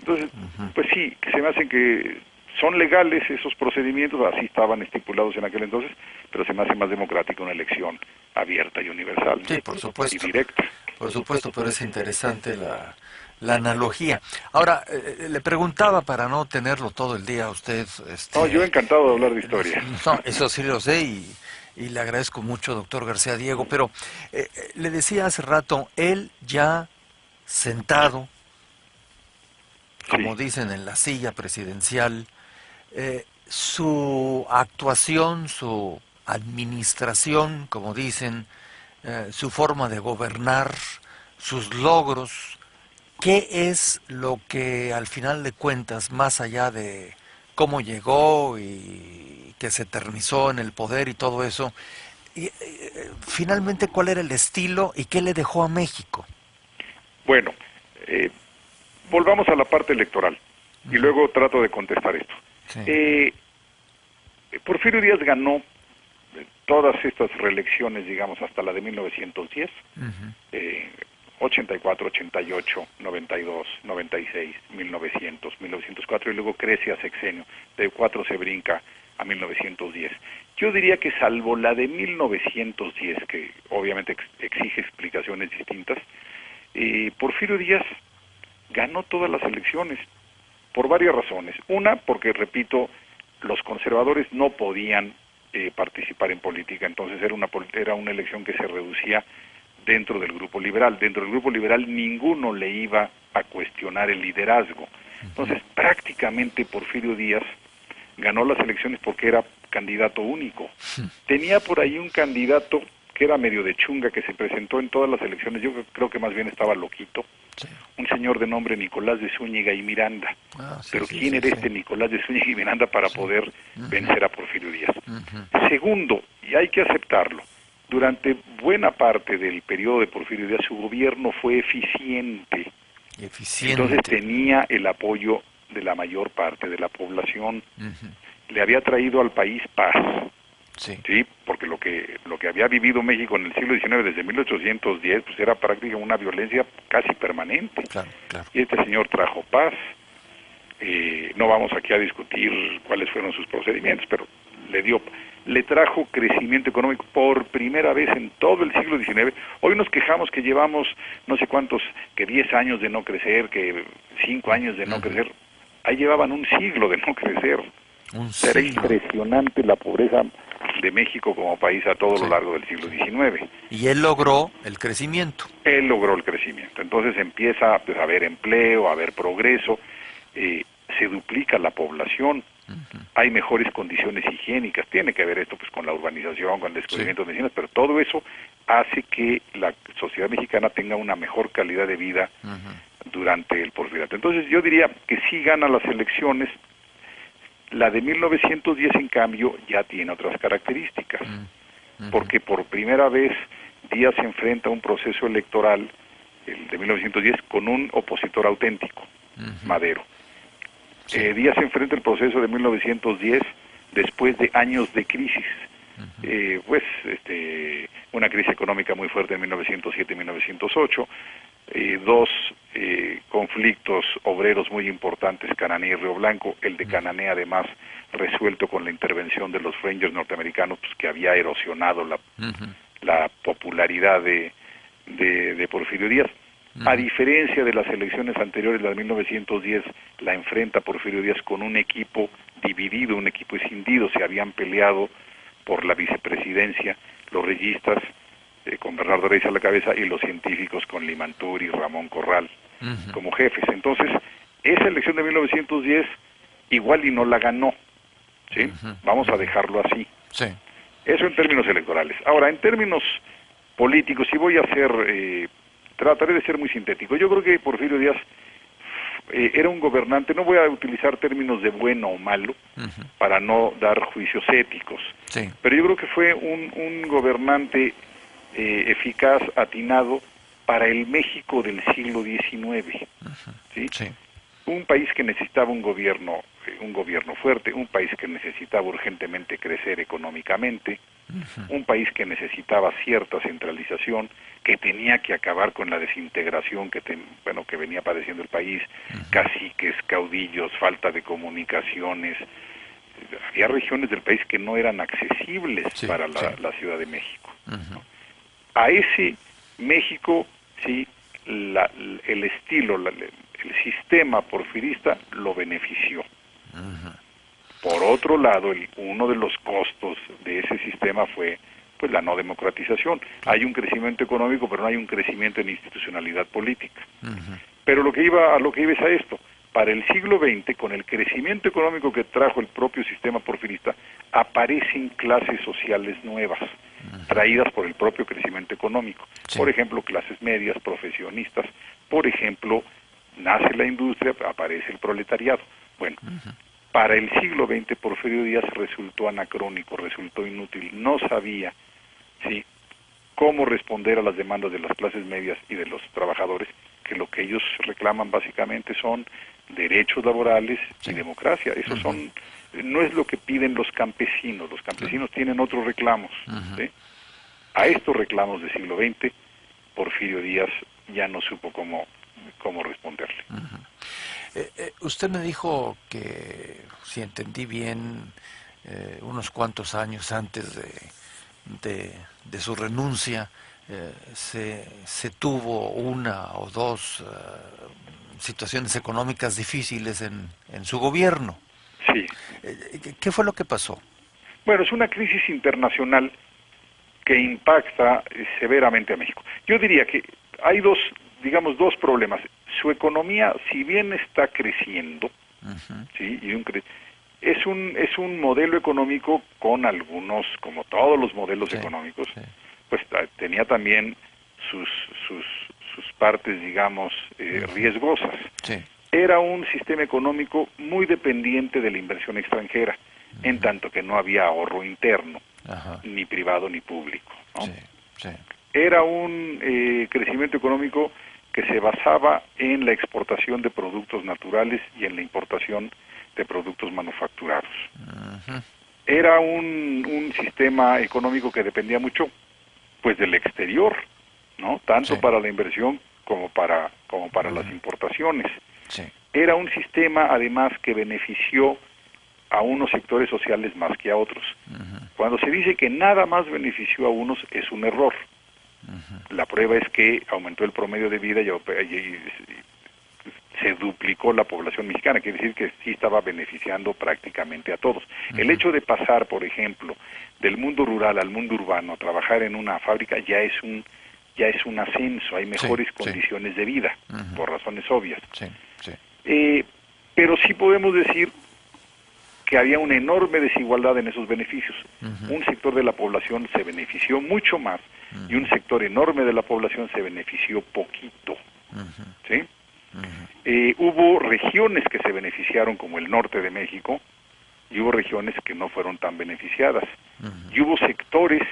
Entonces, pues sí, se me hacen que son legales esos procedimientos, así estaban estipulados en aquel entonces, pero se me hace más democrática una elección abierta y universal, Sí, por y supuesto. directa. Por supuesto, pero es interesante la analogía. Ahora, le preguntaba para no tenerlo todo el día a usted, No, yo encantado de hablar de historia. no, eso sí lo sé y le agradezco mucho, doctor García Diego, pero le decía hace rato, él ya sentado, Sí. como dicen, en la silla presidencial, su actuación, su administración, como dicen, su forma de gobernar, sus logros, ¿qué es lo que al final de cuentas, más allá de cómo llegó y que se eternizó en el poder y todo eso, finalmente cuál era el estilo y qué le dejó a México? Bueno, volvamos a la parte electoral y luego trato de contestar esto. Sí. Porfirio Díaz ganó todas estas reelecciones, digamos, hasta la de 1910, 84, 88, 92, 96, 1900, 1904, y luego crece a sexenio. De 4 se brinca a 1910. Yo diría que salvo la de 1910, que obviamente exige explicaciones distintas, Porfirio Díaz ganó todas las elecciones por varias razones. Una, porque, repito, los conservadores no podían participar en política, entonces era una elección que se reducía dentro del grupo liberal. Dentro del grupo liberal ninguno le iba a cuestionar el liderazgo. Entonces, prácticamente Porfirio Díaz ganó las elecciones porque era candidato único. Tenía por ahí un candidato que era medio de chunga, que se presentó en todas las elecciones, yo creo que más bien estaba loquito, un señor de nombre Nicolás de Zúñiga y Miranda. Pero ¿quién era este Nicolás de Zúñiga y Miranda para poder vencer a Porfirio Díaz? Segundo, y hay que aceptarlo, durante buena parte del periodo de Porfirio Díaz su gobierno fue eficiente. Entonces tenía el apoyo de la mayor parte de la población. Le había traído al país paz. Sí, porque lo que había vivido México en el siglo XIX desde 1810 pues era prácticamente una violencia casi permanente. Claro. Y este señor trajo paz. No vamos aquí a discutir cuáles fueron sus procedimientos, pero le le trajo crecimiento económico por primera vez en todo el siglo XIX. Hoy nos quejamos que llevamos no sé cuántos, que 10 años de no crecer, que 5 años de no crecer. Ahí llevaban un siglo de no crecer. Era impresionante la pobreza de México como país a todo lo largo del siglo XIX. Y él logró el crecimiento. Él logró el crecimiento. Entonces empieza pues, a haber empleo, a haber progreso, se duplica la población, hay mejores condiciones higiénicas. Tiene que ver esto pues con la urbanización, con el descubrimiento de medicinas, pero todo eso hace que la sociedad mexicana tenga una mejor calidad de vida durante el porfiriato. Entonces yo diría que sí gana las elecciones. La de 1910, en cambio, ya tiene otras características, porque por primera vez Díaz se enfrenta a un proceso electoral, el de 1910, con un opositor auténtico, Madero. Díaz se enfrenta al proceso de 1910 después de años de crisis, una crisis económica muy fuerte en 1907 y 1908, dos conflictos obreros muy importantes, Cananea y Río Blanco, el de Cananea además resuelto con la intervención de los Rangers norteamericanos, pues, que había erosionado la popularidad de Porfirio Díaz. A diferencia de las elecciones anteriores, la de 1910 la enfrenta Porfirio Díaz con un equipo dividido, un equipo escindido. Se habían peleado por la vicepresidencia los registas, con Bernardo Reyes a la cabeza, y los científicos con Limantur y Ramón Corral como jefes. Entonces, esa elección de 1910 igual y no la ganó, ¿sí? Vamos a dejarlo así. Sí. Eso en términos electorales. Ahora, en términos políticos, y voy a hacer, trataré de ser muy sintético. Yo creo que Porfirio Díaz era un gobernante, no voy a utilizar términos de bueno o malo, para no dar juicios éticos, pero yo creo que fue un gobernante eficaz, atinado para el México del siglo XIX, ¿sí? Un país que necesitaba un gobierno fuerte, un país que necesitaba urgentemente crecer económicamente, un país que necesitaba cierta centralización, que tenía que acabar con la desintegración que venía padeciendo el país, caciques, caudillos, falta de comunicaciones. Había regiones del país que no eran accesibles para la Ciudad de México, ¿no? A ese México, sí, el estilo, el sistema porfirista lo benefició. Por otro lado, uno de los costos de ese sistema fue pues la no democratización. Hay un crecimiento económico, pero no hay un crecimiento en institucionalidad política. Pero a lo que iba es a esto. Para el siglo XX, con el crecimiento económico que trajo el propio sistema porfirista, aparecen clases sociales nuevas, traídas por el propio crecimiento económico. Por ejemplo, clases medias, profesionistas. Por ejemplo, nace la industria, aparece el proletariado. Bueno, para el siglo XX, Porfirio Díaz resultó anacrónico, resultó inútil. No sabía, ¿sí?, cómo responder a las demandas de las clases medias y de los trabajadores, que lo que ellos reclaman básicamente son derechos laborales y democracia. Esos no es lo que piden los campesinos. Los campesinos tienen otros reclamos, ¿sí? A estos reclamos del siglo XX, Porfirio Díaz ya no supo cómo responderle. Usted me dijo que, si entendí bien, unos cuantos años antes de su renuncia, se tuvo una o dos situaciones económicas difíciles en su gobierno. Sí. ¿Qué fue lo que pasó? Bueno, es una crisis internacional que impacta severamente a México. Yo diría que hay dos problemas. Su economía, si bien está creciendo, ¿sí?, y es un modelo económico con algunos, como todos los modelos económicos, pues tenía también sus partes, digamos, riesgosas. Era un sistema económico muy dependiente de la inversión extranjera, en tanto que no había ahorro interno, ni privado ni público, ¿no? Era un crecimiento económico que se basaba en la exportación de productos naturales y en la importación de productos manufacturados. Era un sistema económico que dependía mucho pues del exterior, ¿no? Tanto para la inversión como para las importaciones. Era un sistema además que benefició a unos sectores sociales más que a otros. Cuando se dice que nada más benefició a unos, es un error. La prueba es que aumentó el promedio de vida y se duplicó la población mexicana, quiere decir que sí estaba beneficiando prácticamente a todos. El hecho de pasar, por ejemplo, del mundo rural al mundo urbano a trabajar en una fábrica ya es un ascenso, hay mejores condiciones de vida, por razones obvias. Pero sí podemos decir que había una enorme desigualdad en esos beneficios. Un sector de la población se benefició mucho más y un sector enorme de la población se benefició poquito. ¿Sí? Hubo regiones que se beneficiaron, como el norte de México, y hubo regiones que no fueron tan beneficiadas. Y hubo sectores,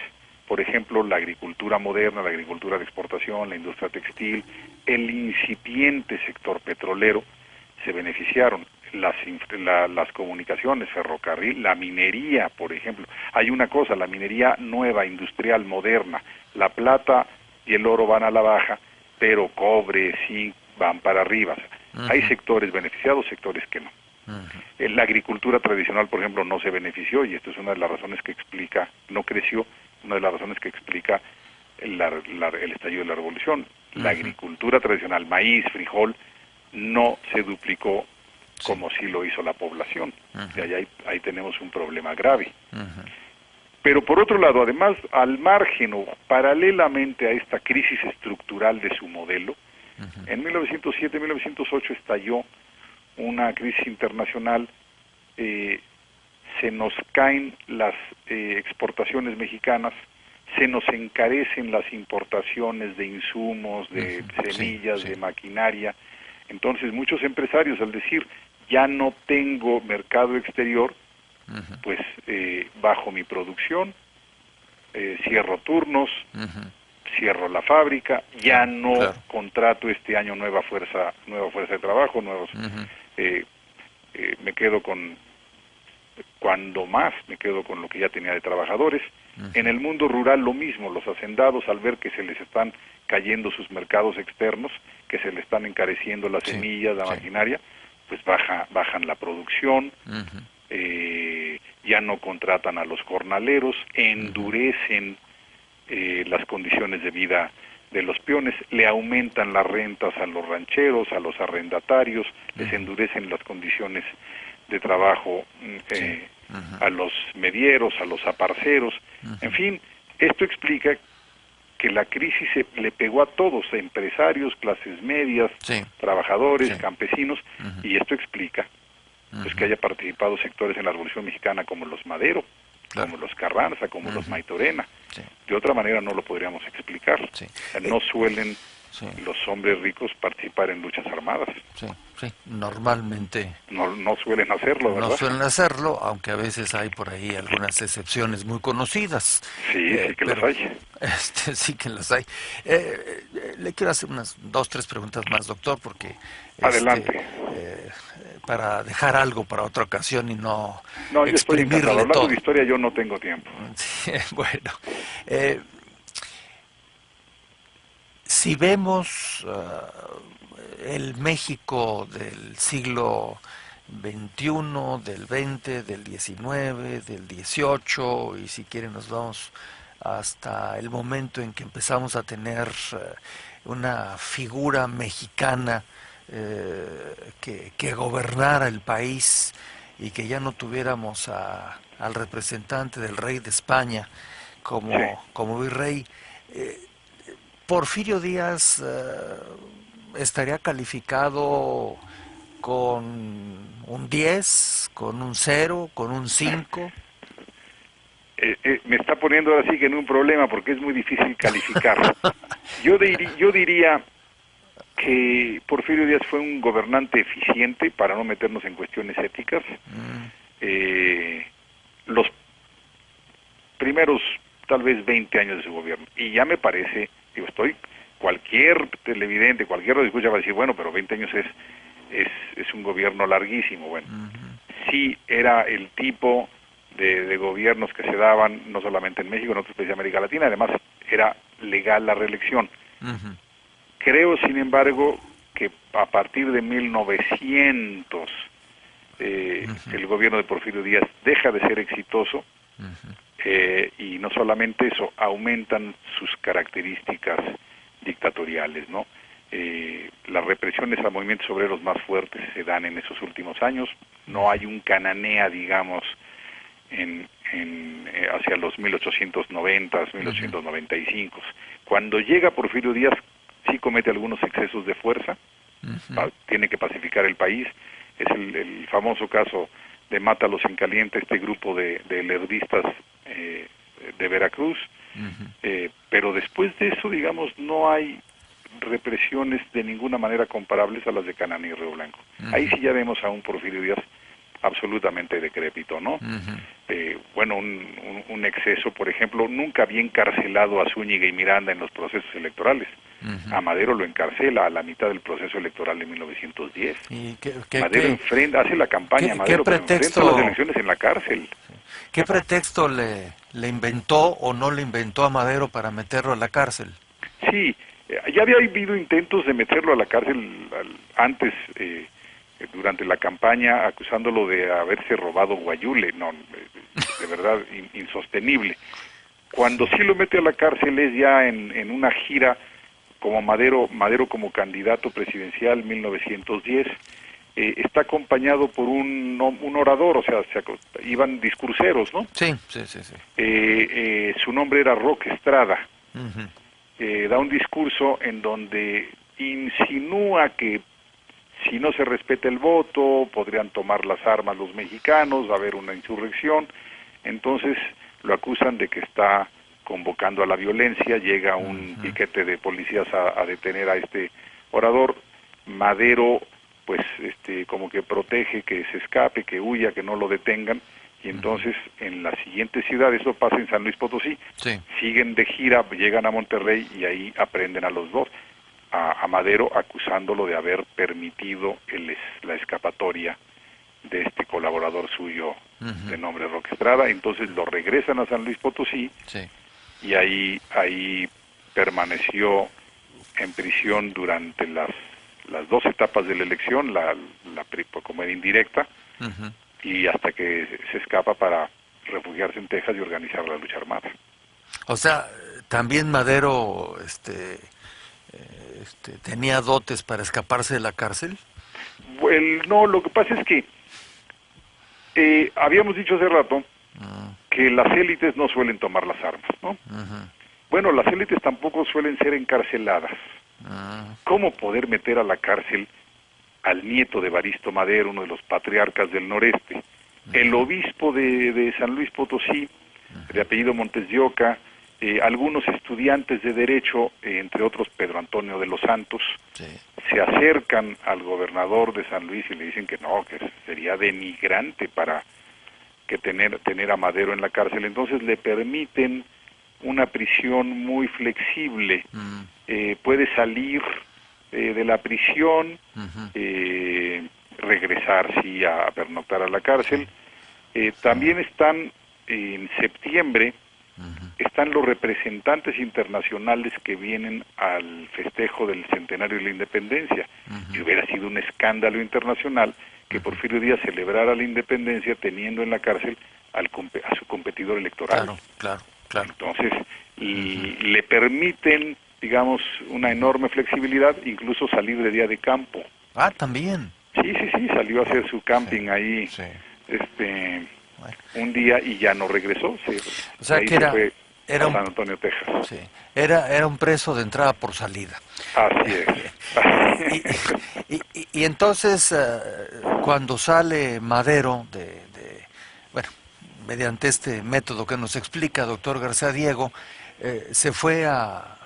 por ejemplo, la agricultura moderna, la agricultura de exportación, la industria textil, el incipiente sector petrolero, se beneficiaron. Las comunicaciones, ferrocarril, la minería, por ejemplo. Hay una cosa, la minería nueva, industrial, moderna, la plata y el oro van a la baja, pero cobre, zinc, van para arriba. Hay sectores beneficiados, sectores que no. La agricultura tradicional, por ejemplo, no se benefició, y esto es una de las razones que explica, no creció, una de las razones que explica el estallido de la revolución. La agricultura tradicional, maíz, frijol, no se duplicó como sí lo hizo la población. Y ahí tenemos un problema grave. Pero por otro lado, además, al margen o paralelamente a esta crisis estructural de su modelo, en 1907-1908 estalló una crisis internacional, se nos caen las exportaciones mexicanas, se nos encarecen las importaciones de insumos, de semillas, de maquinaria. Entonces muchos empresarios, al decir ya no tengo mercado exterior, pues bajo mi producción, cierro turnos, cierro la fábrica, ya no contrato este año nueva fuerza de trabajo, me quedo me quedo con lo que ya tenía de trabajadores. En el mundo rural lo mismo, los hacendados, al ver que se les están cayendo sus mercados externos, que se les están encareciendo las semillas, la maquinaria, pues bajan la producción, ya no contratan a los jornaleros, endurecen las condiciones de vida de los peones, le aumentan las rentas a los rancheros, a los arrendatarios, les endurecen las condiciones de trabajo a los medieros, a los aparceros. En fin, esto explica que la crisis le pegó a todos, a empresarios, clases medias, trabajadores, campesinos, y esto explica pues que haya participado sectores en la Revolución Mexicana como los Madero, como los Carranza, como los Maytorena. De otra manera no lo podríamos explicar. O sea, no suelen los hombres ricos participar en luchas armadas. Normalmente no suelen hacerlo, ¿verdad? No suelen hacerlo, aunque a veces hay por ahí algunas excepciones muy conocidas. Sí que las hay. Sí que las hay. Le quiero hacer unas 2, 3 preguntas más, doctor, porque adelante. Para dejar algo para otra ocasión y no yo estoy encantado. Hablando todo. de historia yo no tengo tiempo. Bueno, si vemos el México del siglo XXI, del XX, del XIX, del XVIII, y si quieren nos vamos hasta el momento en que empezamos a tener una figura mexicana que gobernara el país y que ya no tuviéramos al representante del rey de España como virrey. Porfirio Díaz estaría calificado con un 10, con un 0, con un 5. Me está poniendo ahora sí que en un problema porque es muy difícil calificar. Yo diría que Porfirio Díaz fue un gobernante eficiente, para no meternos en cuestiones éticas. Los primeros tal vez 20 años de su gobierno, y ya me parece, cualquier televidente, cualquier escucha va a decir, bueno, pero 20 años es un gobierno larguísimo. Bueno, sí era el tipo de gobiernos que se daban no solamente en México, en otros países de América Latina, además era legal la reelección. Creo, sin embargo, que a partir de 1900 el gobierno de Porfirio Díaz deja de ser exitoso, y no solamente eso, aumentan sus características dictatoriales, ¿no? Las represiones a movimientos obreros más fuertes se dan en esos últimos años. No hay un Cananea, digamos, hacia los 1890, 1895. Cuando llega Porfirio Díaz, sí comete algunos excesos de fuerza, tiene que pacificar el país. Es el famoso caso de Mátalos en Caliente, este grupo de lerdistas de Veracruz, pero después de eso, digamos, no hay represiones de ninguna manera comparables a las de Cananea y Río Blanco. Ahí sí ya vemos a un Porfirio Díaz absolutamente decrépito, ¿no? Bueno, un exceso, por ejemplo, nunca había encarcelado a Zúñiga y Miranda en los procesos electorales. A Madero lo encarcela a la mitad del proceso electoral de 1910. ¿Y Madero hace la campaña, Madero, pero enfrenta las elecciones en la cárcel. ¿Qué pretexto le inventó o no le inventó a Madero para meterlo a la cárcel? Sí, ya había habido intentos de meterlo a la cárcel antes, durante la campaña, acusándolo de haberse robado Guayule. No, de verdad, insostenible. Cuando sí lo mete a la cárcel es ya en una gira como Madero como candidato presidencial 1910, está acompañado por un orador, o sea, iban discurseros, ¿no? Sí. Su nombre era Roque Estrada. Da un discurso en donde insinúa que si no se respeta el voto, podrían tomar las armas los mexicanos, va a haber una insurrección. Entonces lo acusan de que está convocando a la violencia. Llega un piquete de policías a detener a este orador. Madero, pues, como que protege que se escape, que huya, que no lo detengan. Y entonces en la siguiente ciudad, eso pasa en San Luis Potosí, siguen de gira, llegan a Monterrey y ahí aprenden a los dos, a Madero acusándolo de haber permitido la escapatoria de este colaborador suyo de nombre Roque Estrada. Entonces lo regresan a San Luis Potosí, y ahí permaneció en prisión durante las dos etapas de la elección, como era indirecta, y hasta que se escapa para refugiarse en Texas y organizar la lucha armada. O sea, también Madero tenía dotes para escaparse de la cárcel. Bueno, no, lo que pasa es que habíamos dicho hace rato que las élites no suelen tomar las armas, ¿no? Bueno, las élites tampoco suelen ser encarceladas. ¿Cómo poder meter a la cárcel al nieto de Evaristo Madero, uno de los patriarcas del noreste? El obispo de San Luis Potosí, de apellido Montes de Oca, algunos estudiantes de Derecho, entre otros Pedro Antonio de los Santos, se acercan al gobernador de San Luis y le dicen que no, que sería denigrante para que tener a Madero en la cárcel. Entonces le permiten una prisión muy flexible. Puede salir de la prisión, regresar a pernoctar a la cárcel. También están en septiembre, están los representantes internacionales que vienen al festejo del centenario de la independencia, y hubiera sido un escándalo internacional que Porfirio Díaz celebrara la independencia teniendo en la cárcel a su competidor electoral. Claro. Entonces, le permiten, digamos, una enorme flexibilidad, incluso salir de día de campo. También. Sí, salió a hacer su camping ahí, un día, y ya no regresó. O sea que fue a San Antonio, Texas. Sí, era un preso de entrada por salida. Así es. y entonces, cuando sale Madero mediante este método que nos explica doctor García Diego, se fue a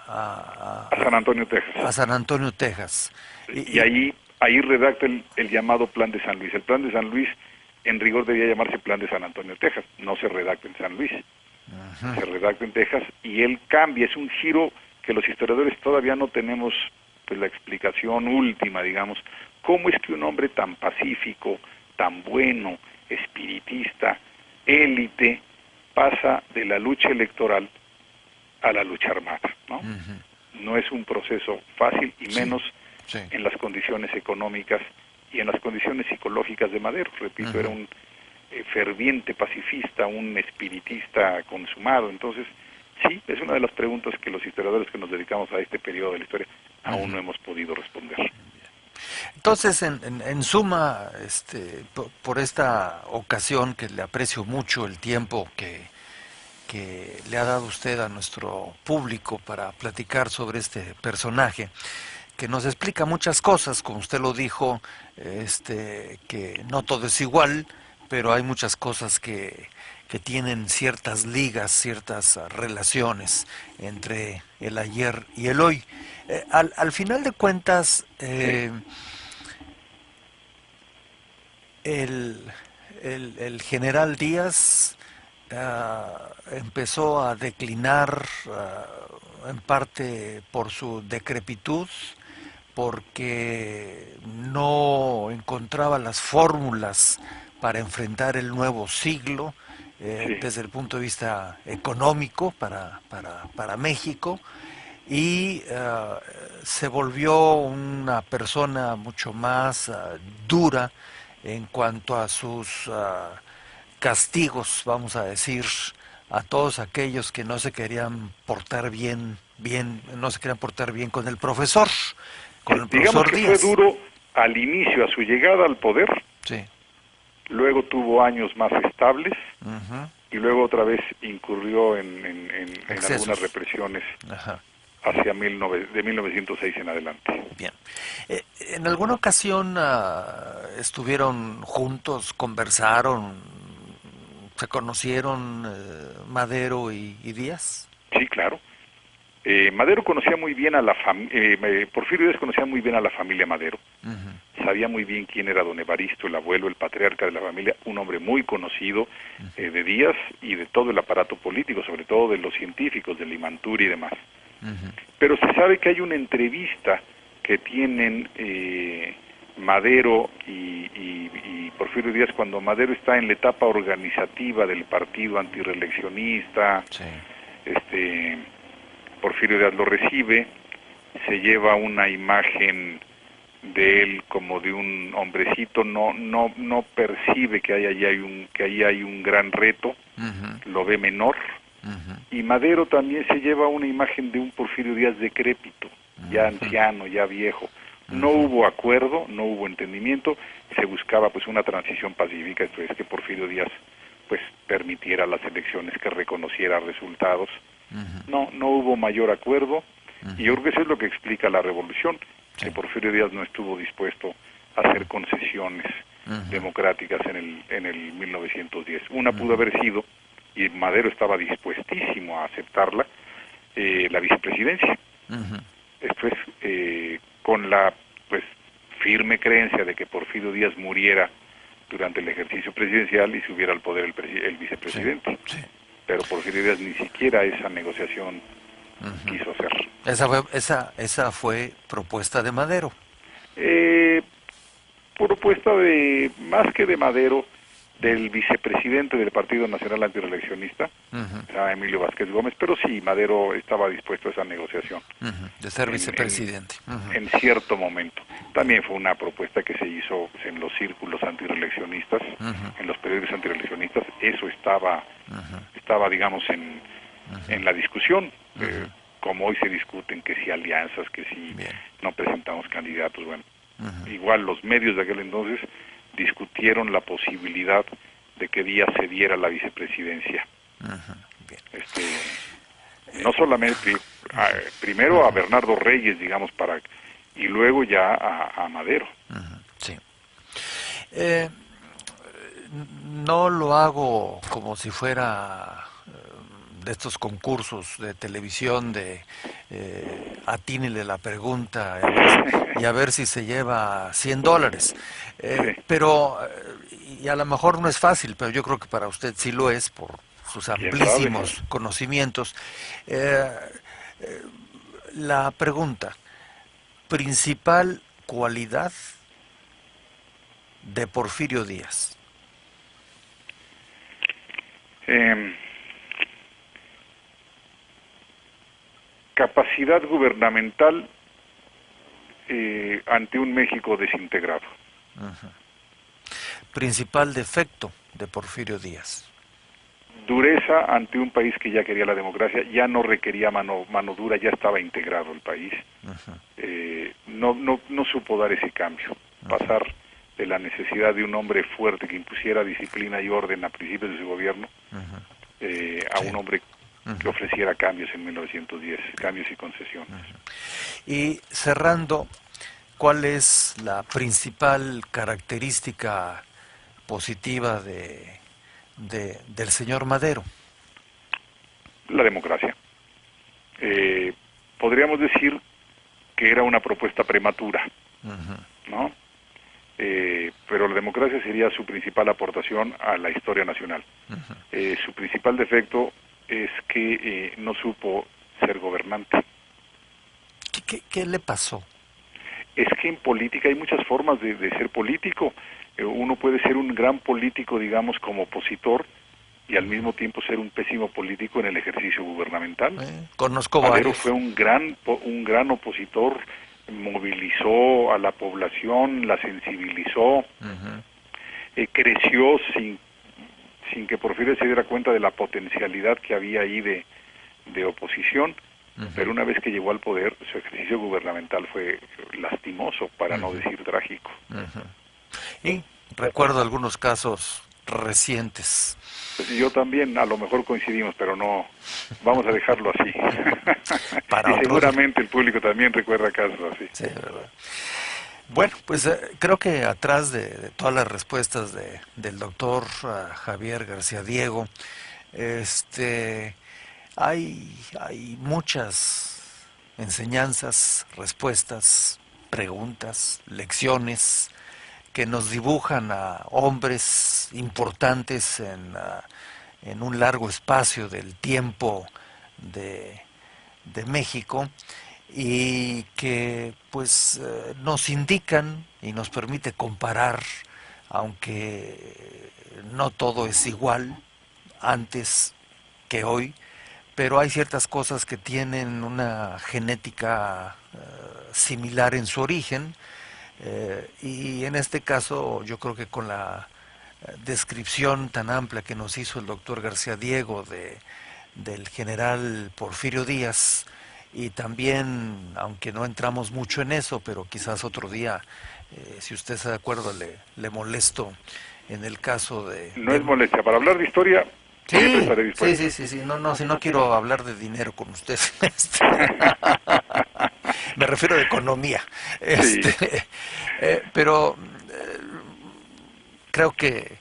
San Antonio, Texas. A San Antonio, Texas. Y ahí redacta el llamado Plan de San Luis. El Plan de San Luis, en rigor, debía llamarse Plan de San Antonio, Texas. No se redacta en San Luis. Se redacta en Texas, y él cambia. Es un giro que los historiadores todavía no tenemos, pues, la explicación última, digamos. ¿Cómo es que un hombre tan pacífico, tan bueno, espiritista, élite, pasa de la lucha electoral a la lucha armada, ¿no? No es un proceso fácil, y menos en las condiciones económicas y en las condiciones psicológicas de Madero. Repito, era un ferviente pacifista, un espiritista consumado. Entonces, sí, es una de las preguntas que los historiadores que nos dedicamos a este periodo de la historia aún no hemos podido responder. Entonces, en suma, por esta ocasión, que le aprecio mucho el tiempo que le ha dado usted a nuestro público para platicar sobre este personaje, que nos explica muchas cosas, como usted lo dijo, que no todo es igual, pero hay muchas cosas que tienen ciertas ligas, ciertas relaciones entre el ayer y el hoy. Al final de cuentas, Sí. el, el general Díaz empezó a declinar en parte por su decrepitud, porque no encontraba las fórmulas para enfrentar el nuevo siglo Sí. desde el punto de vista económico para México, y se volvió una persona mucho más dura en cuanto a sus castigos, vamos a decir, a todos aquellos que no se querían portar no se querían portar bien con Sí, el digamos profesor que fue Díaz. duro al inicio, a su llegada al poder, Sí. luego tuvo años más estables Ujú. y luego otra vez incurrió en algunas Excesos. represiones Ajá. hacia de 1906 en adelante. Bien. ¿En alguna ocasión estuvieron juntos, conversaron, se conocieron Madero y Díaz? Sí, claro. Madero conocía muy bien a la familia, Porfirio Díaz conocía muy bien a la familia Madero. Ujú. Sabía muy bien quién era don Evaristo, el abuelo, el patriarca de la familia, un hombre muy conocido de Díaz y de todo el aparato político, sobre todo de los científicos, de Limanturi y demás. Ujú. Pero se sabe que hay una entrevista que tienen Madero y Porfirio Díaz cuando Madero está en la etapa organizativa del partido antirreeleccionista. Sí. Porfirio Díaz lo recibe, se lleva una imagen de él como de un hombrecito, no percibe que ahí hay un gran reto, Ujú. lo ve menor, Ujú. y Madero también se lleva una imagen de un Porfirio Díaz decrépito, ya Ujú. anciano, ya viejo. No Ujú. hubo acuerdo, no hubo entendimiento, se buscaba pues una transición pacífica, esto es que Porfirio Díaz pues permitiera las elecciones, que reconociera resultados. Ujú. No hubo mayor acuerdo, y yo Ujú. creo que eso es lo que explica la revolución, Sí. que Porfirio Díaz no estuvo dispuesto a hacer concesiones Ujú. democráticas en el 1910. Una pudo Ujú. haber sido, y Madero estaba dispuestísimo a aceptarla, la vicepresidencia. Ujú. Esto es con la pues firme creencia de que Porfirio Díaz muriera durante el ejercicio presidencial y subiera al poder el Sí. vicepresidente. Sí. Pero Porfirio Díaz ni siquiera esa negociación Ujú. quiso hacer. Esa fue propuesta de Madero. Eh, Propuesta de, más que de Madero, del vicepresidente del Partido Nacional Antireeleccionista, Ujú. Emilio Vázquez Gómez, pero sí, Madero estaba dispuesto a esa negociación Ujú. De ser en, en, vicepresidente. Ujú. en cierto momento. Bien. También fue una propuesta que se hizo pues, en los círculos antireeleccionistas, Ujú. en los periódicos antireeleccionistas, eso Ujú. estaba digamos, Ujú. en la discusión, Ujú. como hoy se discuten que si alianzas, que si Bien. no presentamos candidatos, bueno, Ujú. igual los medios de aquel entonces discutieron la posibilidad de que Díaz cediera la vicepresidencia. Ujú. Bien. No solamente primero a Ujú. Bernardo Reyes, digamos, y luego ya a Madero. Ujú. Sí. Eh, no lo hago como si fuera de estos concursos de televisión de atínele la pregunta y a ver si se lleva $100. Sí, Pero, y a lo mejor no es fácil, pero yo creo que para usted sí lo es por sus quién sabe. amplísimos conocimientos. Eh, la pregunta, principal cualidad de Porfirio Díaz. Eh, Capacidad gubernamental ante un México desintegrado. Principal defecto de Porfirio Díaz. Dureza ante un país que ya quería la democracia, ya no requería mano dura, ya estaba integrado el país. No supo dar ese cambio, pasar de la necesidad de un hombre fuerte que impusiera disciplina y orden a principios de su gobierno, a un hombre que ofreciera cambios en 1910, cambios y concesiones. Y cerrando, ¿cuál es la principal característica positiva del señor Madero? La democracia. Podríamos decir que era una propuesta prematura, ¿no? Pero la democracia sería su principal aportación a la historia nacional. Su principal defecto es que no supo ser gobernante. ¿Qué le pasó? Es que en política hay muchas formas de ser político. Uno puede ser un gran político, digamos, como opositor, y al mismo tiempo ser un pésimo político en el ejercicio gubernamental. Conozco Madero varios. fue un gran opositor, movilizó a la población, la sensibilizó, creció sin que Porfirio se diera cuenta de la potencialidad que había ahí de oposición, pero una vez que llegó al poder, su ejercicio gubernamental fue lastimoso, para no decir trágico. Y recuerdo algunos casos recientes. Pues yo también, a lo mejor coincidimos, pero no, vamos a dejarlo así. Y seguramente el público también recuerda casos así. Sí, ¿verdad? Bueno, pues creo que atrás de todas las respuestas del doctor Javier García Diego, hay muchas enseñanzas, respuestas, preguntas, lecciones que nos dibujan a hombres importantes en un largo espacio del tiempo de México, y que pues nos indican y nos permite comparar, aunque no todo es igual antes que hoy, pero hay ciertas cosas que tienen una genética similar en su origen, y en este caso yo creo que con la descripción tan amplia que nos hizo el doctor García Diego del general Porfirio Díaz, y también, aunque no entramos mucho en eso, pero quizás otro día, si usted está de acuerdo, le molesto en el caso de... No es molestia, para hablar de historia siempre estaré dispuesto. Sí, no, si no quiero hablar de dinero con usted. Me refiero a economía. Pero creo que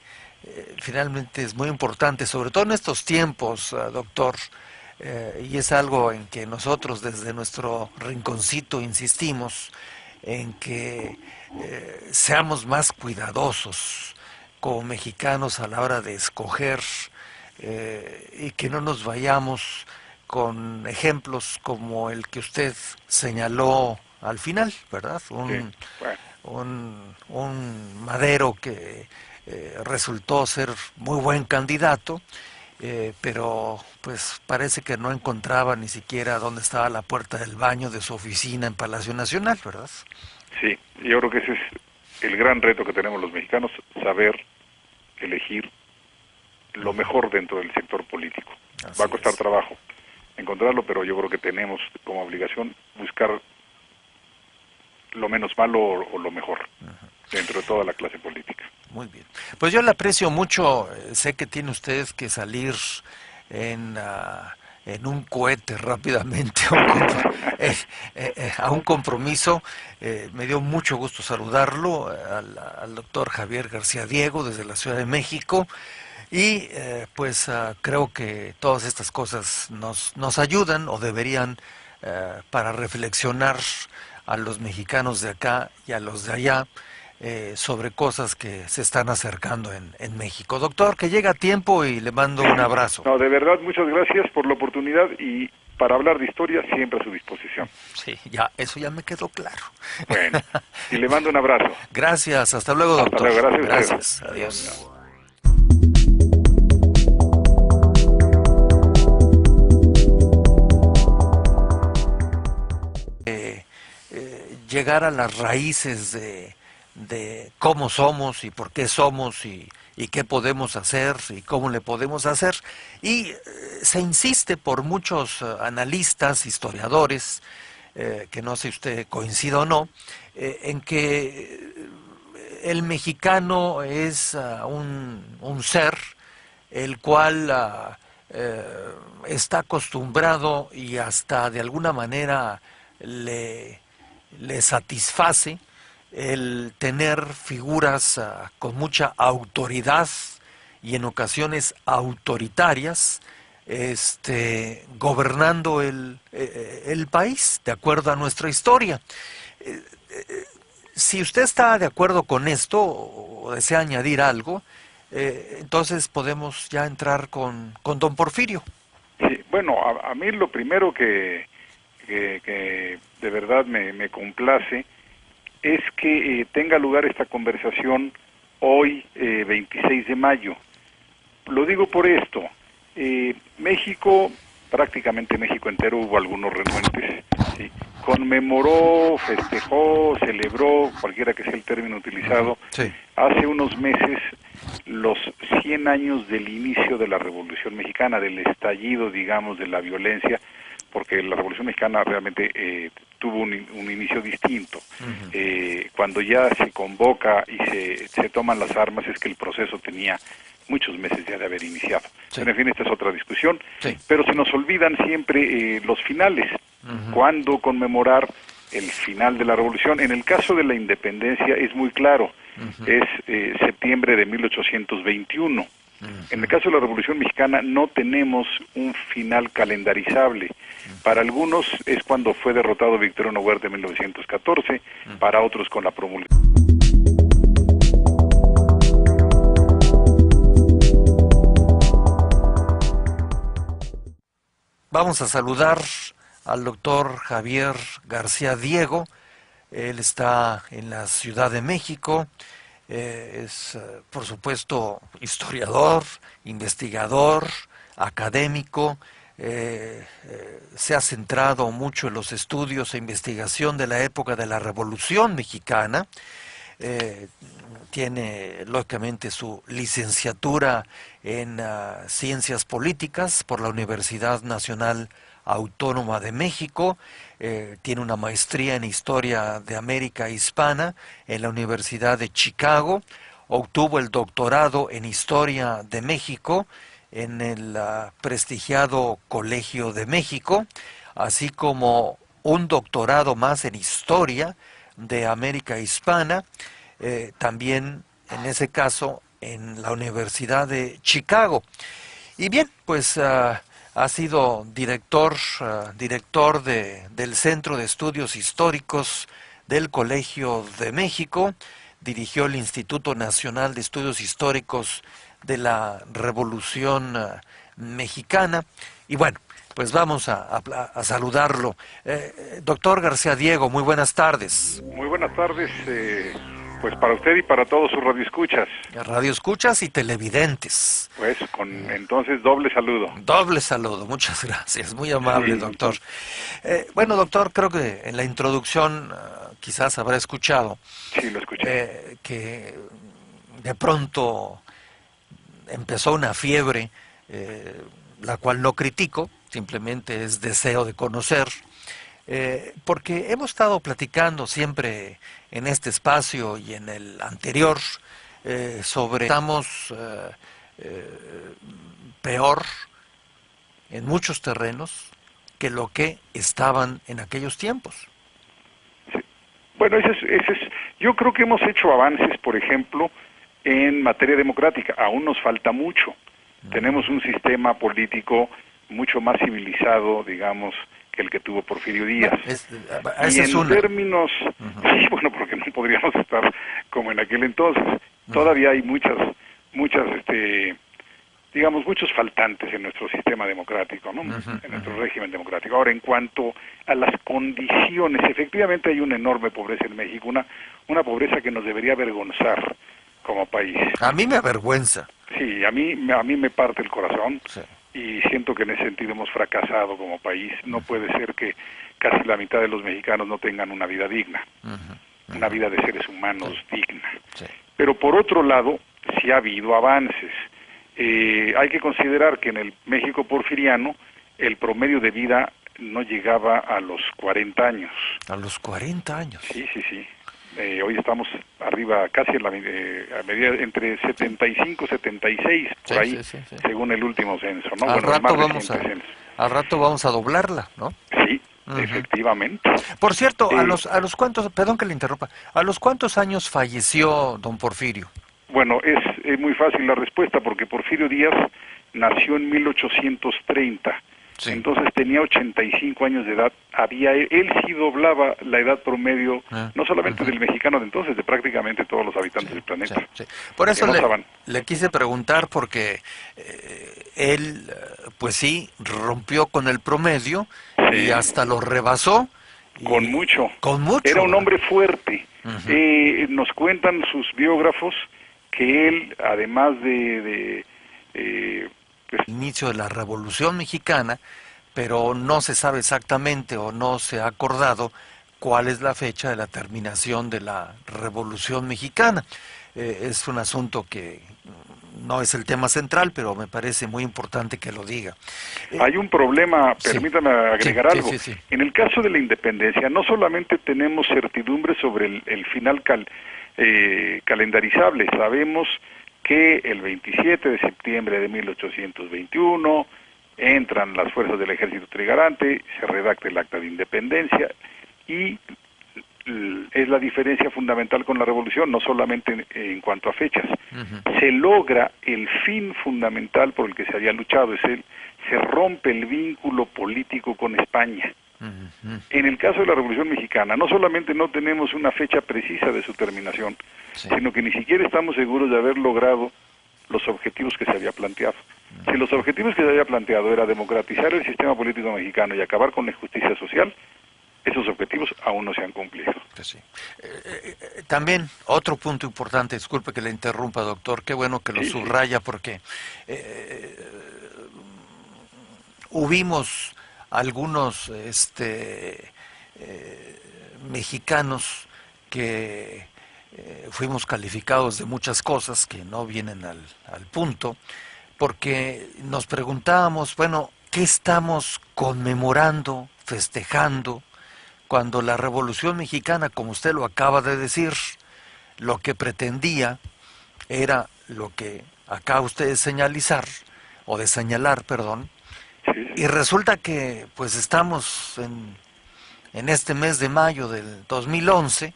finalmente es muy importante, sobre todo en estos tiempos, doctor, y es algo en que nosotros desde nuestro rinconcito insistimos, en que seamos más cuidadosos como mexicanos a la hora de escoger, y que no nos vayamos con ejemplos como el que usted señaló al final, ¿verdad? Un Madero que resultó ser muy buen candidato, pero pues parece que no encontraba ni siquiera dónde estaba la puerta del baño de su oficina en Palacio Nacional, ¿verdad? Sí, yo creo que ese es el gran reto que tenemos los mexicanos, saber elegir lo mejor dentro del sector político. Va a costar trabajo encontrarlo, pero yo creo que tenemos como obligación buscar lo menos malo o lo mejor dentro de toda la clase política. Muy bien. Pues yo le aprecio mucho. Sé que tiene usted que salir en un cohete rápidamente a un compromiso. Me dio mucho gusto saludarlo al doctor Javier García Diego desde la Ciudad de México, y creo que todas estas cosas nos ayudan o deberían para reflexionar a los mexicanos de acá y a los de allá sobre cosas que se están acercando en México. Doctor, que llega a tiempo y le mando un abrazo. No, de verdad, muchas gracias por la oportunidad, y para hablar de historia siempre a su disposición. Sí, eso ya me quedó claro. Bueno, y le mando un abrazo. Gracias, hasta luego, doctor. Hasta luego, gracias. Adiós. Llegar a las raíces de cómo somos y por qué somos y qué podemos hacer y cómo le podemos hacer. Y se insiste por muchos analistas, historiadores, que no sé si usted coincida o no, en que el mexicano es un ser el cual está acostumbrado y hasta de alguna manera le, le satisface el tener figuras con mucha autoridad y en ocasiones autoritarias, gobernando el país, de acuerdo a nuestra historia. Si usted está de acuerdo con esto o desea añadir algo, entonces podemos ya entrar con don Porfirio. Sí, bueno, a mí lo primero que de verdad me complace es que tenga lugar esta conversación hoy, 26 de mayo. Lo digo por esto, México, prácticamente México entero, hubo algunos renuentes, ¿sí? Conmemoró, festejó, celebró, cualquiera que sea el término utilizado, Sí. hace unos meses los 100 años del inicio de la Revolución Mexicana, del estallido, digamos, de la violencia, porque la Revolución Mexicana realmente tuvo un inicio distinto. Cuando ya se convoca y se toman las armas es que el proceso tenía muchos meses ya de haber iniciado. Sí. Pero en fin, esta es otra discusión. Sí. Pero se nos olvidan siempre los finales. ¿Cuándo conmemorar el final de la revolución? En el caso de la independencia es muy claro, es septiembre de 1821. En el caso de la Revolución Mexicana no tenemos un final calendarizable. Para algunos es cuando fue derrotado Victoriano Huerta en 1914, para otros con la promulgación. Vamos a saludar al doctor Javier García Diego. Él está en la Ciudad de México. Es, por supuesto, historiador, investigador, académico. Se ha centrado mucho en los estudios e investigación de la época de la Revolución Mexicana. Tiene, lógicamente, su licenciatura en Ciencias Políticas por la Universidad Nacional Autónoma de México. Tiene una maestría en Historia de América Hispana en la Universidad de Chicago. Obtuvo el doctorado en Historia de México en el prestigiado Colegio de México, así como un doctorado más en Historia de América Hispana, también en ese caso en la Universidad de Chicago. Y bien, pues ha sido director del Centro de Estudios Históricos del Colegio de México, dirigió el Instituto Nacional de Estudios Históricos de la Revolución Mexicana, y bueno, pues vamos a saludarlo. Doctor García Diego, muy buenas tardes. Muy buenas tardes, pues para usted y para todos sus radioescuchas. Radioescuchas y televidentes. Pues entonces doble saludo. Doble saludo, muchas gracias, muy amable, sí, doctor. Bueno, doctor, creo que en la introducción quizás habrá escuchado. Sí, lo escuché. Que de pronto empezó una fiebre, la cual no critico, simplemente es deseo de conocer, porque hemos estado platicando siempre en este espacio y en el anterior sobre estamos peor en muchos terrenos que lo que estaban en aquellos tiempos. Sí. Bueno, yo creo que hemos hecho avances, por ejemplo, en materia democrática. Aún nos falta mucho. Tenemos un sistema político mucho más civilizado, digamos, que el que tuvo Porfirio Díaz. Y en términos, sí, bueno, porque no podríamos estar como en aquel entonces. Todavía hay muchos faltantes en nuestro sistema democrático, ¿no? En nuestro régimen democrático. Ahora, en cuanto a las condiciones, efectivamente hay una enorme pobreza en México, una pobreza que nos debería avergonzar como país. A mí me avergüenza. Sí, a mí me parte el corazón. Sí. Y siento que en ese sentido hemos fracasado como país. No puede ser que casi la mitad de los mexicanos no tengan una vida digna. una vida de seres humanos digna. Sí. Pero por otro lado, sí ha habido avances. Hay que considerar que en el México porfiriano el promedio de vida no llegaba a los 40 años. A los 40 años. Sí, sí, sí. Hoy estamos arriba casi a medida entre 75 y 76, por ahí, según el último censo, ¿no? Al rato al rato vamos a doblarla, ¿no? Sí, efectivamente. Por cierto, a los cuántos, perdón que le interrumpa, ¿a los cuántos años falleció don Porfirio? Bueno, es muy fácil la respuesta porque Porfirio Díaz nació en 1830. Sí. Entonces tenía 85 años de edad. Él sí doblaba la edad promedio, no solamente del mexicano de entonces, de prácticamente todos los habitantes del planeta. Sí. Por eso le quise preguntar, porque él, pues sí, rompió con el promedio y hasta lo rebasó. Con mucho. Con mucho. Era un hombre fuerte. Nos cuentan sus biógrafos que él, además inicio de la Revolución Mexicana, pero no se sabe exactamente o no se ha acordado cuál es la fecha de la terminación de la Revolución Mexicana. Es un asunto que no es el tema central, pero me parece muy importante que lo diga. Hay un problema, permítame agregar algo. Sí. En el caso de la independencia, no solamente tenemos certidumbre sobre el final calendarizable, sabemos que el 27 de septiembre de 1821 entran las fuerzas del ejército trigarante, se redacta el acta de independencia y es la diferencia fundamental con la revolución, no solamente en cuanto a fechas. Se logra el fin fundamental por el que se había luchado, se rompe el vínculo político con España. En el caso de la Revolución Mexicana, no solamente no tenemos una fecha precisa de su terminación, sino que ni siquiera estamos seguros de haber logrado los objetivos que se había planteado. Si los objetivos que se había planteado era democratizar el sistema político mexicano y acabar con la injusticia social, esos objetivos aún no se han cumplido. También otro punto importante, disculpe que le interrumpa, doctor, qué bueno que lo subraya, porque hubimos algunos mexicanos que fuimos calificados de muchas cosas que no vienen al punto, porque nos preguntábamos, bueno, ¿qué estamos conmemorando, festejando, cuando la Revolución Mexicana, como usted lo acaba de decir, lo que pretendía era lo que acaba usted de señalar, perdón, y resulta que pues estamos en este mes de mayo del 2011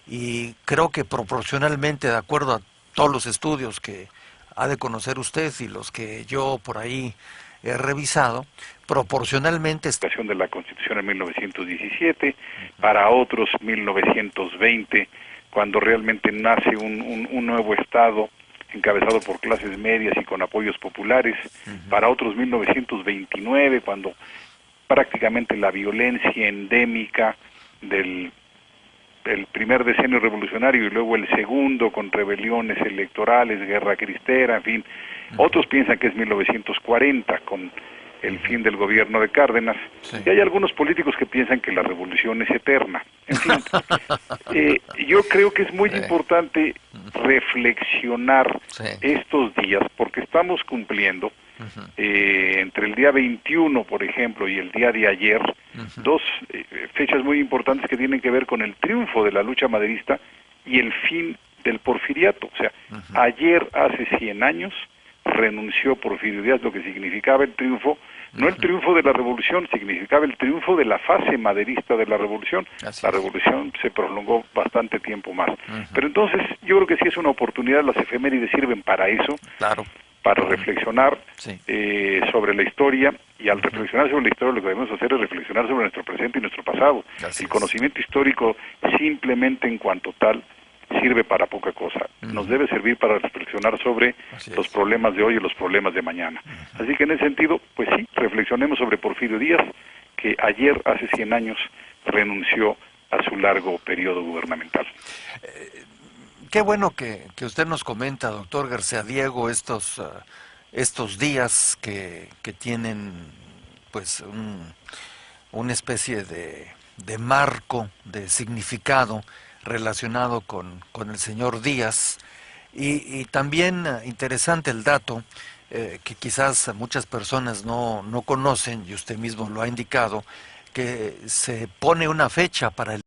y creo que proporcionalmente, de acuerdo a todos los estudios que ha de conocer usted y los que yo por ahí he revisado, proporcionalmente de la Constitución en 1917, para otros 1920, cuando realmente nace un nuevo Estado encabezado por clases medias y con apoyos populares, para otros 1929, cuando prácticamente la violencia endémica del primer decenio revolucionario y luego el segundo con rebeliones electorales, guerra cristera, en fin. Otros piensan que es 1940 con el fin del gobierno de Cárdenas, y hay algunos políticos que piensan que la revolución es eterna. En fin, yo creo que es muy importante reflexionar estos días, porque estamos cumpliendo entre el día 21, por ejemplo, y el día de ayer, dos fechas muy importantes que tienen que ver con el triunfo de la lucha maderista y el fin del porfiriato. O sea, ayer, hace 100 años, renunció Porfirio Díaz, lo que significaba el triunfo, no el triunfo de la revolución, significaba el triunfo de la fase maderista de la revolución. La revolución se prolongó bastante tiempo más. Pero entonces, yo creo que sí es una oportunidad, las efemérides sirven para eso, para reflexionar sobre la historia, y al reflexionar sobre la historia lo que debemos hacer es reflexionar sobre nuestro presente y nuestro pasado. El conocimiento histórico simplemente en cuanto tal sirve para poca cosa. Nos debe servir para reflexionar sobre los problemas de hoy y los problemas de mañana. Así que en ese sentido, pues sí, reflexionemos sobre Porfirio Díaz, que ayer, hace 100 años, renunció a su largo periodo gubernamental. Qué bueno que usted nos comenta, doctor García Diego, estos días que tienen pues una especie de marco, de significado relacionado con el señor Díaz. Y también interesante el dato que quizás muchas personas no conocen, y usted mismo lo ha indicado, que se pone una fecha para el